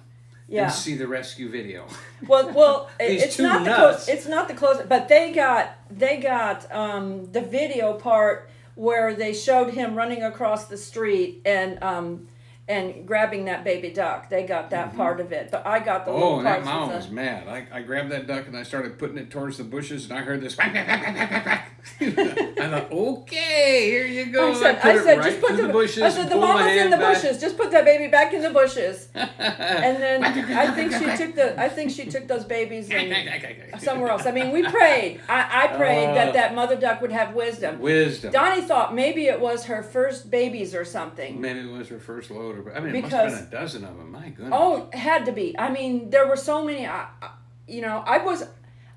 Yeah. And see the rescue video. Well, These it's two not nuts. it's not the close, but they got the video part where they showed him running across the street and grabbing that baby duck. They got that part of it, but I got the little Oh, and that parts mom with was mad. I grabbed that duck and I started putting it towards the bushes, and I heard this. I thought, okay, here you go. I said, put it right just put through the bushes. I said, and the pulled my mama's in hand the back. bushes. Just put that baby back in the bushes. And then I think she took those babies and somewhere else. I mean, we prayed. I prayed that mother duck would have wisdom. Donnie thought maybe it was her first babies or something. Maybe it was her first load. I mean, it must have been a dozen of them. My goodness. Oh, it had to be. I mean, there were so many.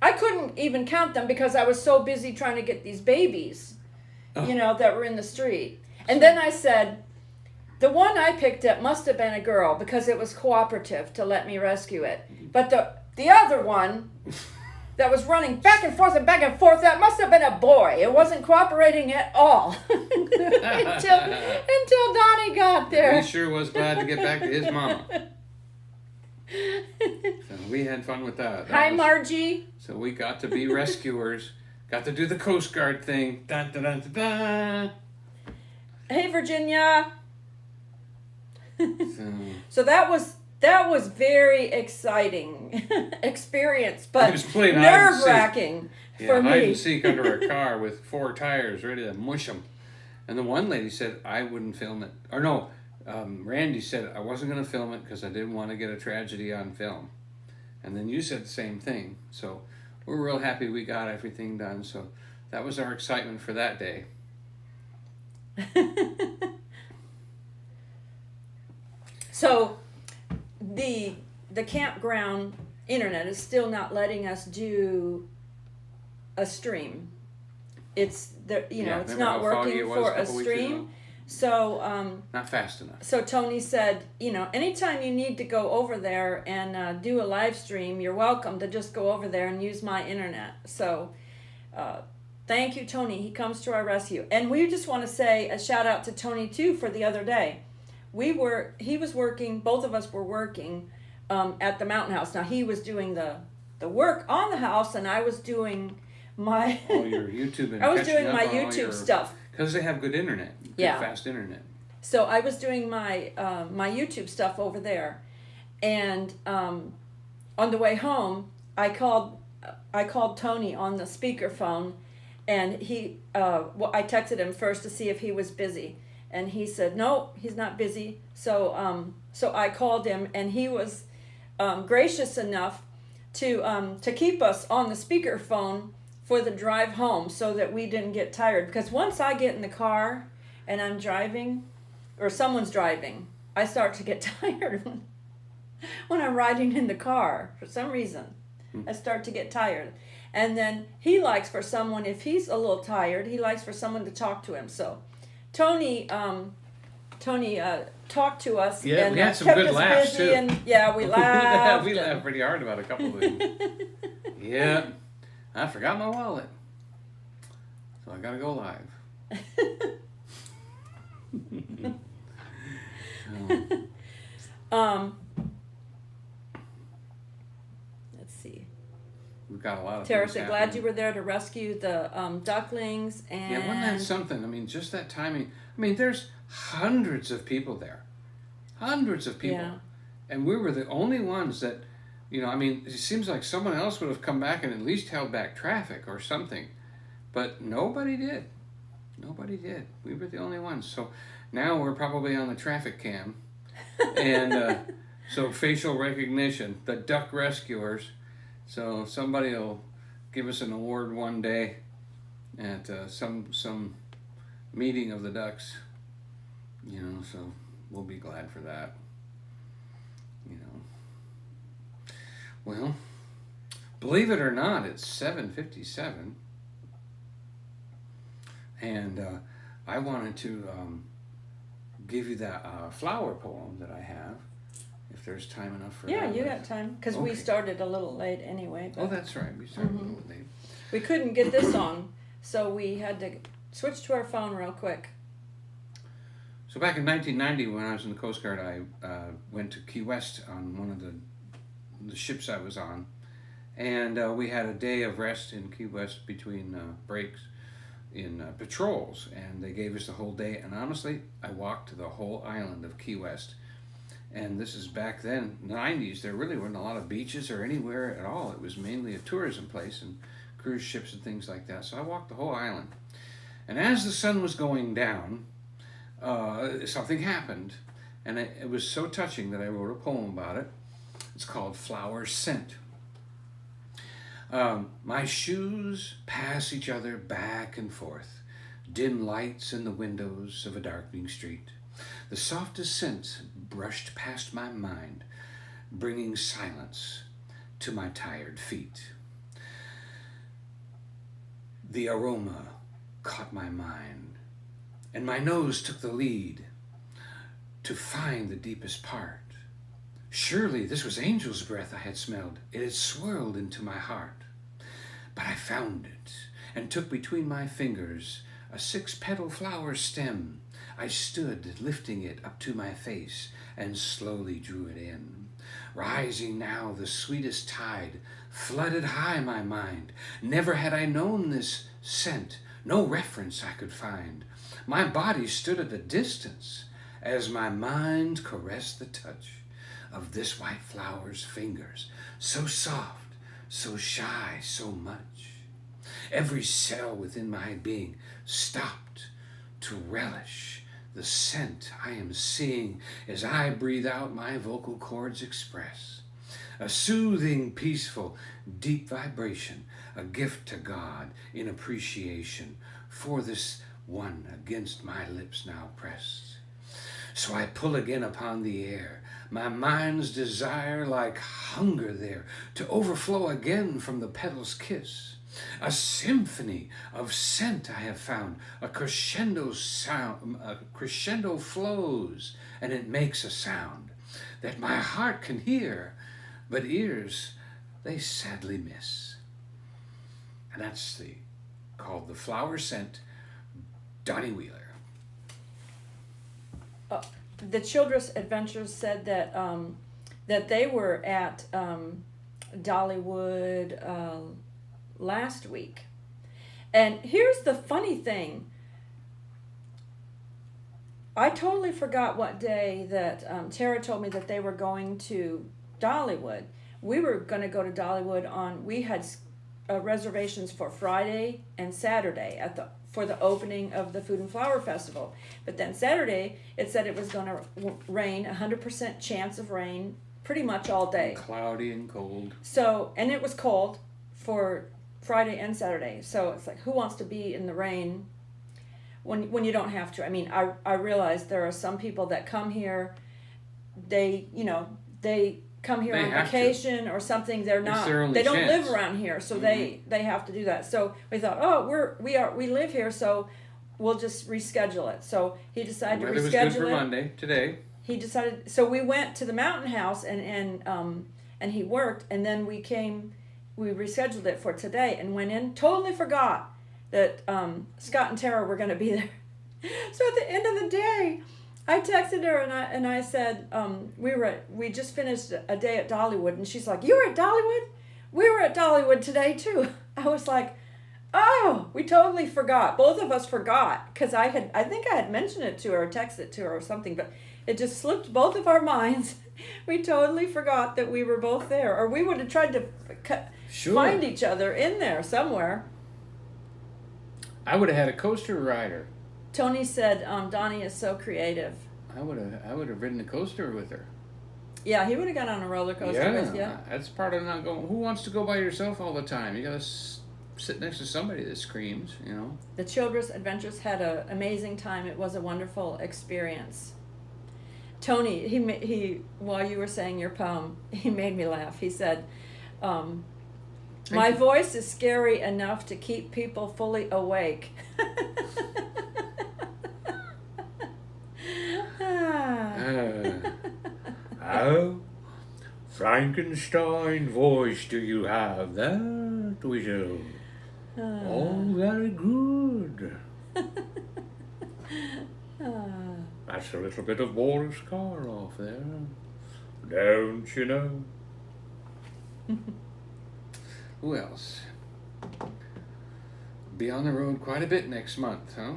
I couldn't even count them because I was so busy trying to get these babies, that were in the street. And then I said, the one I picked up must have been a girl because it was cooperative to let me rescue it. But the other one that was running back and forth, that must have been a boy. It wasn't cooperating at all until Donnie got there. He sure was glad to get back to his mama. So we had fun with that. Hi, Margie. So we got to be rescuers. Got to do the Coast Guard thing. Dun, dun, dun, dun, dun. Hey, Virginia. So, So that was very exciting experience, but nerve-wracking for hide and me. seek under a car with 4 tires ready to mush them. And the one lady said I wouldn't film it. Or no, Randy said I wasn't going to film it because I didn't want to get a tragedy on film. And then you said the same thing. So we're real happy we got everything done. So that was our excitement for that day. So the campground internet is still not letting us do a stream. It's it's not working for a stream. So not fast enough. So Tony said, anytime you need to go over there and do a live stream, you're welcome to just go over there and use my internet. So thank you, Tony. He comes to our rescue. And we just want to say a shout out to Tony too for the other day. He was working, both of us were working at the mountain house. Now he was doing the work on the house, and I was doing my your YouTube and I was doing my up on all YouTube stuff. Because they have good internet. Good, fast internet. So I was doing my my YouTube stuff over there, and on the way home, I called I called Tony on the speakerphone, and I texted him first to see if he was busy, and he said no, he's not busy. So I called him, and he was gracious enough to keep us on the speakerphone for the drive home, so that we didn't get tired. Because once I get in the car and I'm driving, or someone's driving, I start to get tired when I'm riding in the car for some reason. I start to get tired. And then he likes for someone, if he's a little tired, he likes for someone to talk to him. So Tony talked to us, Yeah, and we had some kept good us laughs, busy, too. and yeah, we laughed. We laughed pretty hard about a couple of them. Yeah, I forgot my wallet, so I gotta go live. um, let's see. We've got a lot of Tara things said, happening. glad you were there to rescue the ducklings. And Yeah, wasn't that something? I mean, just that timing. I mean, there's hundreds of people there. Hundreds of people. Yeah. And we were the only ones that, I mean, it seems like someone else would have come back and at least held back traffic or something. But nobody did. Nobody did. We were the only ones. So now we're probably on the traffic cam. And so facial recognition, the duck rescuers. So somebody will give us an award one day at some meeting of the ducks, so we'll be glad for that, Well, believe it or not, it's 7:57, and I wanted to give you that flower poem that I have. If there's time enough for that. Yeah, you got time, because we Okay. started a little late anyway. But Oh, that's right. We started a little late. we couldn't get this on, so we had to switch to our phone real quick. So back in 1990, when I was in the Coast Guard, I went to Key West on one of the ships I was on, and we had a day of rest in Key West between breaks in patrols, and they gave us the whole day. And honestly, I walked the whole island of Key West. And this is back then, 90s, there really weren't a lot of beaches or anywhere at all. It was mainly a tourism place and cruise ships and things like that. So I walked the whole island. And as the sun was going down, something happened. And it was so touching that I wrote a poem about it. It's called Flower Scent. My shoes pass each other back and forth, dim lights in the windows of a darkening street. The softest scent brushed past my mind, bringing silence to my tired feet. The aroma caught my mind, and my nose took the lead to find the deepest part. Surely this was angel's breath I had smelled. It had swirled into my heart. But I found it and took between my fingers a 6-petal flower stem. I stood, lifting it up to my face, and slowly drew it in. Rising now, the sweetest tide flooded high my mind. Never had I known this scent, no reference I could find. My body stood at a distance as my mind caressed the touch of this white flower's fingers, so soft, so shy, so much. Every cell within my being stopped to relish the scent I am seeing as I breathe out my vocal cords express. A soothing, peaceful, deep vibration, a gift to God in appreciation for this one against my lips now pressed. So I pull again upon the air, my mind's desire like hunger there, to overflow again from the petal's kiss. A symphony of scent I have found, a crescendo sound, a crescendo flows, and it makes a sound that my heart can hear, but ears they sadly miss. And that's called The Flower Scent, Donnie Wheeler. The Children's Adventures said that that they were at Dollywood last week. And here's the funny thing. I totally forgot what day that Tara told me that they were going to Dollywood. We were going to go to Dollywood we had reservations for Friday and Saturday for the opening of the Food and Flower Festival. But then Saturday, it said it was going to rain, 100% chance of rain, pretty much all day. Cloudy and cold. So, and it was cold for Friday and Saturday. So it's like, who wants to be in the rain when you don't have to? I mean, I realize there are some people that come here, they come here on vacation or something. They're not, they don't live around here, so they have to do that. So we thought, we live here, so we'll just reschedule it. So he decided to reschedule it. Weather was good for Monday today. He decided, so we went to the mountain house and he worked, and then we rescheduled it for today and went in, totally forgot that Scott and Tara were going to be there. So at the end of the day, I texted her and I said, we just finished a day at Dollywood, and she's like, "You were at Dollywood? We were at Dollywood today too." I was like, "Oh, we totally forgot." Both of us forgot, because I think I had mentioned it to her, or texted it to her or something, but it just slipped both of our minds. We totally forgot that we were both there, or we would have tried to find each other in there somewhere. I would have had a coaster rider. Tony said, Donnie is so creative. I would have ridden the coaster with her. Yeah, he would have got on a roller coaster with you. That's part of not going. Who wants to go by yourself all the time? You gotta sit next to somebody that screams, you know. The Children's Adventures had an amazing time. It was a wonderful experience. Tony, he while you were saying your poem, he made me laugh. He said, "My voice is scary enough to keep people fully awake." How Frankenstein voice do you have, that widow? Oh, very good. That's a little bit of Boris Karloff there, don't you know? Who else? Be on the road quite a bit next month, huh?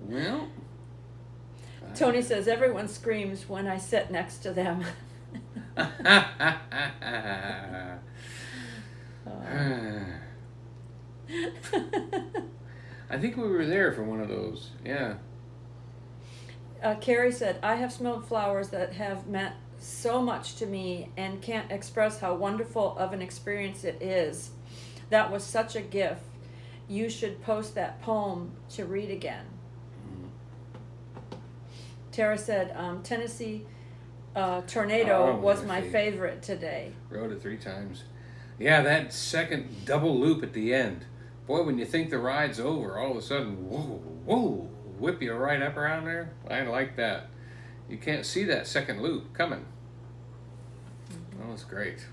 Well, Tony says everyone screams when I sit next to them. I think we were there for one of those. Yeah. Carrie said, "I have smelled flowers that have meant so much to me and can't express how wonderful of an experience it is. That was such a gift. You should post that poem to read again." Tara said, Tennessee Tornado was my favorite today. Rode it 3 times. Yeah, that second double loop at the end. Boy, when you think the ride's over, all of a sudden, whoa, whip you right up around there. I like that. You can't see that second loop coming. That was great.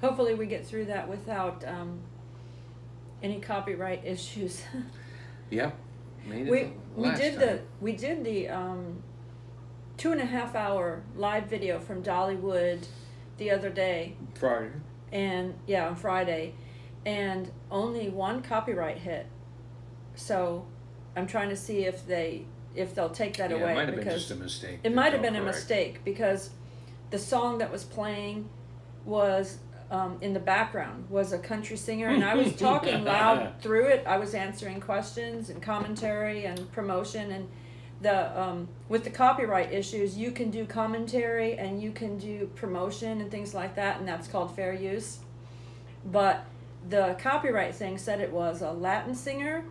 Hopefully we get through that without any copyright issues. Yep. We did the 2.5 hour live video from Dollywood the other day. Friday. And yeah, on Friday, and only 1 copyright hit. So I'm trying to see if they'll take that away. It might have been just a mistake. It might have been a mistake, because the song that was playing was in the background was a country singer, and I was talking loud through it. I was answering questions and commentary and promotion, and the with the copyright issues, you can do commentary and you can do promotion and things like that, and that's called fair use. But the copyright thing said it was a Latin singer,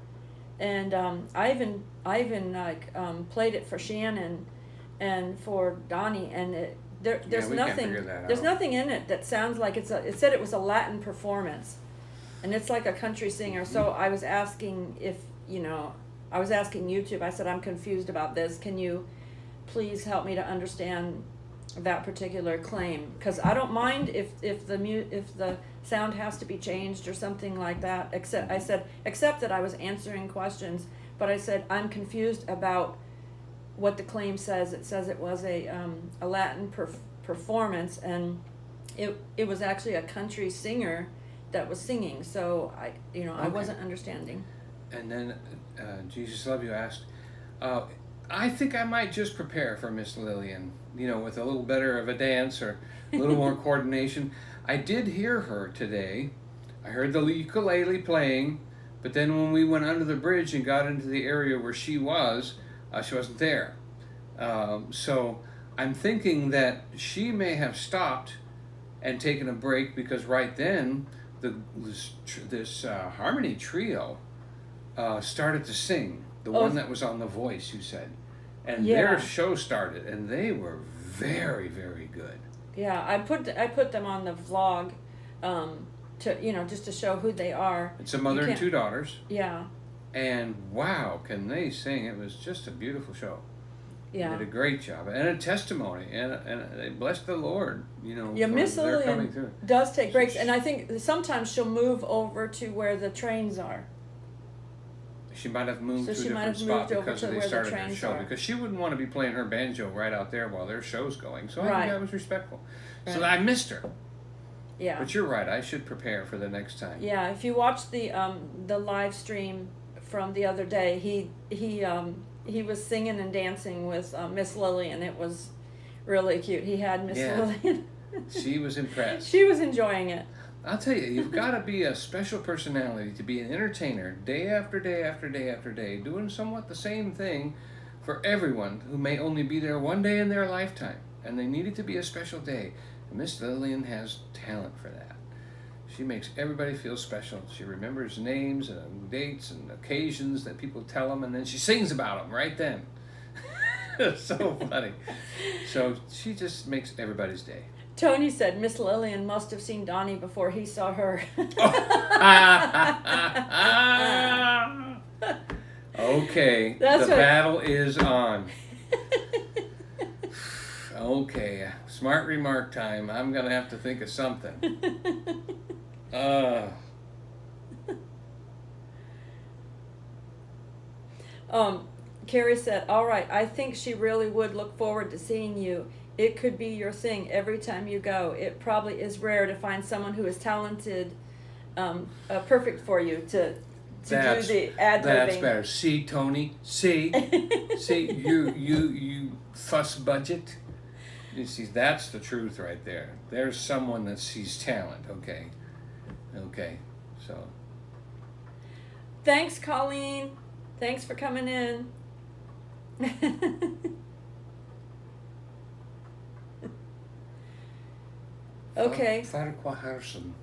and I even played it for Shannon and for Donnie, and there's nothing in it that sounds like it said it was a Latin performance, and it's like a country singer. So I was asking YouTube, I said, I'm confused about this. Can you please help me to understand that particular claim? Because I don't mind if the sound has to be changed or something like that. Except that I was answering questions, but I said I'm confused about what the claim says. It says it was a Latin performance, and it was actually a country singer that was singing. So I wasn't understanding. And then Jesus Love You asked, I think I might just prepare for Miss Lillian, with a little better of a dance or a little more coordination. I did hear her today. I heard the ukulele playing, but then when we went under the bridge and got into the area where she wasn't there. So I'm thinking that she may have stopped and taken a break, because right then this harmony trio started to sing. The one that was on The Voice, you said. And their show started, and they were very, very good. Yeah, I put them on the vlog, to just to show who they are. It's a mother and two daughters. Yeah. And wow, can they sing? It was just a beautiful show. Yeah. They did a great job, and a testimony, and they blessed the Lord. Yeah, Miss Lillian does take breaks, and I think sometimes she'll move over to where the trains are. She might have moved to a different spot because they started their show. Because she wouldn't want to be playing her banjo right out there while their show's going. So I think I was respectful. Right. So I missed her. Yeah. But you're right. I should prepare for the next time. Yeah. If you watch the live stream from the other day, he was singing and dancing with Miss Lillian. It was really cute. He had Miss Lillian. She was impressed. She was enjoying it. I'll tell you, you've got to be a special personality to be an entertainer day after day after day after day, doing somewhat the same thing for everyone who may only be there one day in their lifetime. And they need it to be a special day. And Miss Lillian has talent for that. She makes everybody feel special. She remembers names and dates and occasions that people tell them, and then she sings about them right then. So funny. So she just makes everybody's day. Tony said Miss Lillian must have seen Donnie before he saw her. Okay, the battle is on. Okay, smart remark time. I'm going to have to think of something. Carrie said, all right, I think she really would look forward to seeing you. It could be your thing every time you go. It probably is rare to find someone who is talented, perfect for you to do the ad-libbing. That's better. See, Tony? See? See, you fuss budget? You see, that's the truth right there. There's someone that sees talent, okay? Okay, so. Thanks, Colleen. Thanks for coming in. Okay. Farquharson.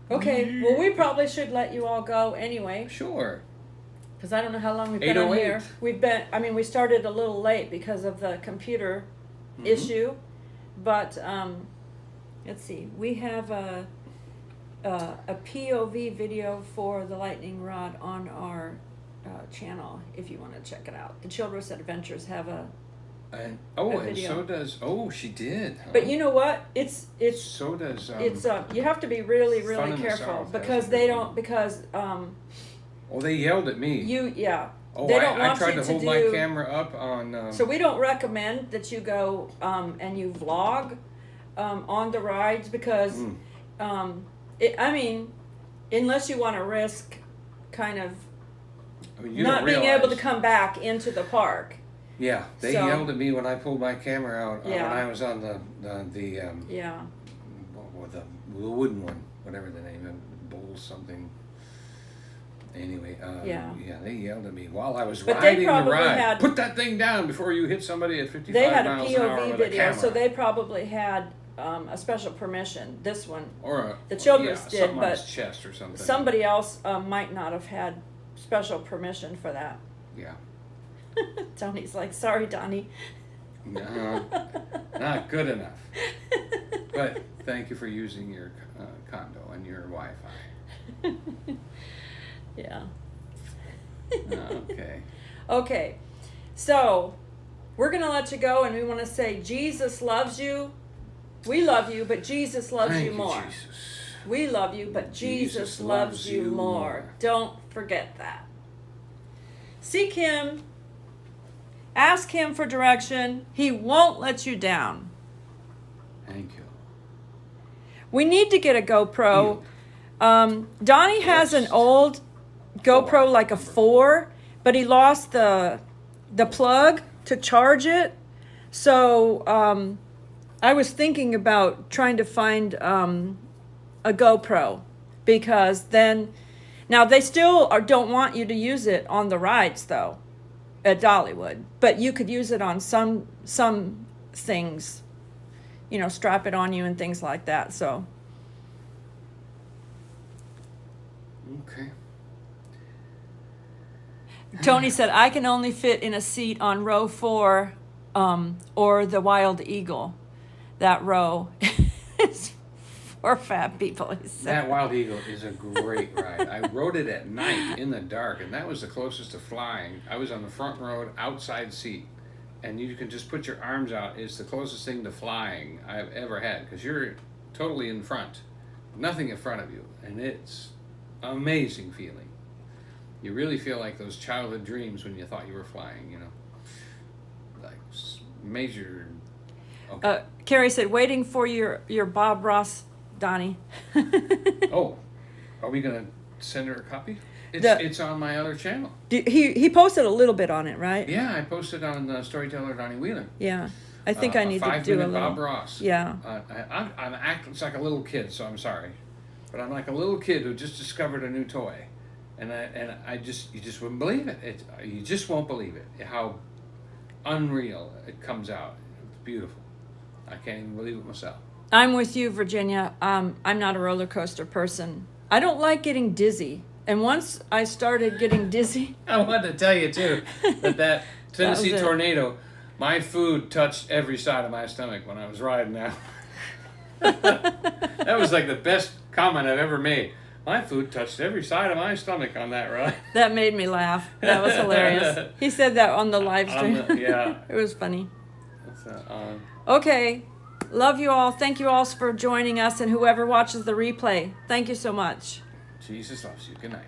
Okay, well, we probably should let you all go anyway. Sure. Because I don't know how long we've been on here. We started a little late because of the computer issue. But, let's see, we have a POV video for the lightning rod on our channel if you want to check it out. The Children's Adventures have a and video. So does she did. Huh? But you know what? It's so does you have to be really careful because they don't they yelled at me. They don't want I tried you to hold my camera up on. So we don't recommend that you go and you vlog on the rides because unless you want to risk kind of not being able to come back into the park. Yeah, they yelled at me when I pulled my camera out when I was on the wooden one, whatever the name of bull something. Anyway, they yelled at me while I was riding the ride. Put that thing down before you hit somebody at 55 miles an hour with a camera. They had a POV video, so they probably had a special permission. This one, or the children's did, but on his chest or something. Somebody else might not have had special permission for that. Yeah. Tony's like, sorry, Donnie. No, not good enough. But thank you for using your condo and your Wi-Fi. Yeah. Okay. Okay. So, we're going to let you go, and we want to say Jesus loves you. We love you, but Jesus loves you more. Jesus. We love you, but Jesus loves you more. Don't forget that. Seek Him. Ask Him for direction. He won't let you down. Thank you. We need to get a GoPro. Donnie has an old GoPro, like a 4, but he lost the plug to charge it. So I was thinking about trying to find a GoPro, because then, now they still don't want you to use it on the rides though at Dollywood, but you could use it on some things, you know, strap it on you and things like that. So Okay. Tony said, I can only fit in a seat on row 4 or the Wild Eagle. That row is for fat people, he said. That Wild Eagle is a great ride. I rode it at night in the dark, and that was the closest to flying. I was on the front row, outside seat, and you can just put your arms out. It's the closest thing to flying I've ever had, because you're totally in front, nothing in front of you, and it's amazing feeling. You really feel like those childhood dreams when you thought you were flying, you know, like major. Okay. Carrie said, waiting for your Bob Ross, Donnie. Oh, are we gonna send her a copy? It's on my other channel. He posted a little bit on it, right? Yeah, I posted on Storyteller Donnie Wheeler. Yeah, I think I need to do a 5-minute little. Bob Ross. Yeah. I'm acting it's like a little kid, so I'm sorry, but I'm like a little kid who just discovered a new toy, and you just wouldn't believe it. You just won't believe it how unreal it comes out. It's beautiful. I can't even believe it myself. I'm with you, Virginia. I'm not a roller coaster person. I don't like getting dizzy. And once I started getting dizzy, I wanted to tell you too that Tennessee tornado, my food touched every side of my stomach when I was riding that. That was like the best comment I've ever made. My food touched every side of my stomach on that ride. That made me laugh. That was hilarious. He said that on the live stream. Yeah. It was funny. Okay. Love you all. Thank you all for joining us, and whoever watches the replay, thank you so much. Jesus loves you. Good night.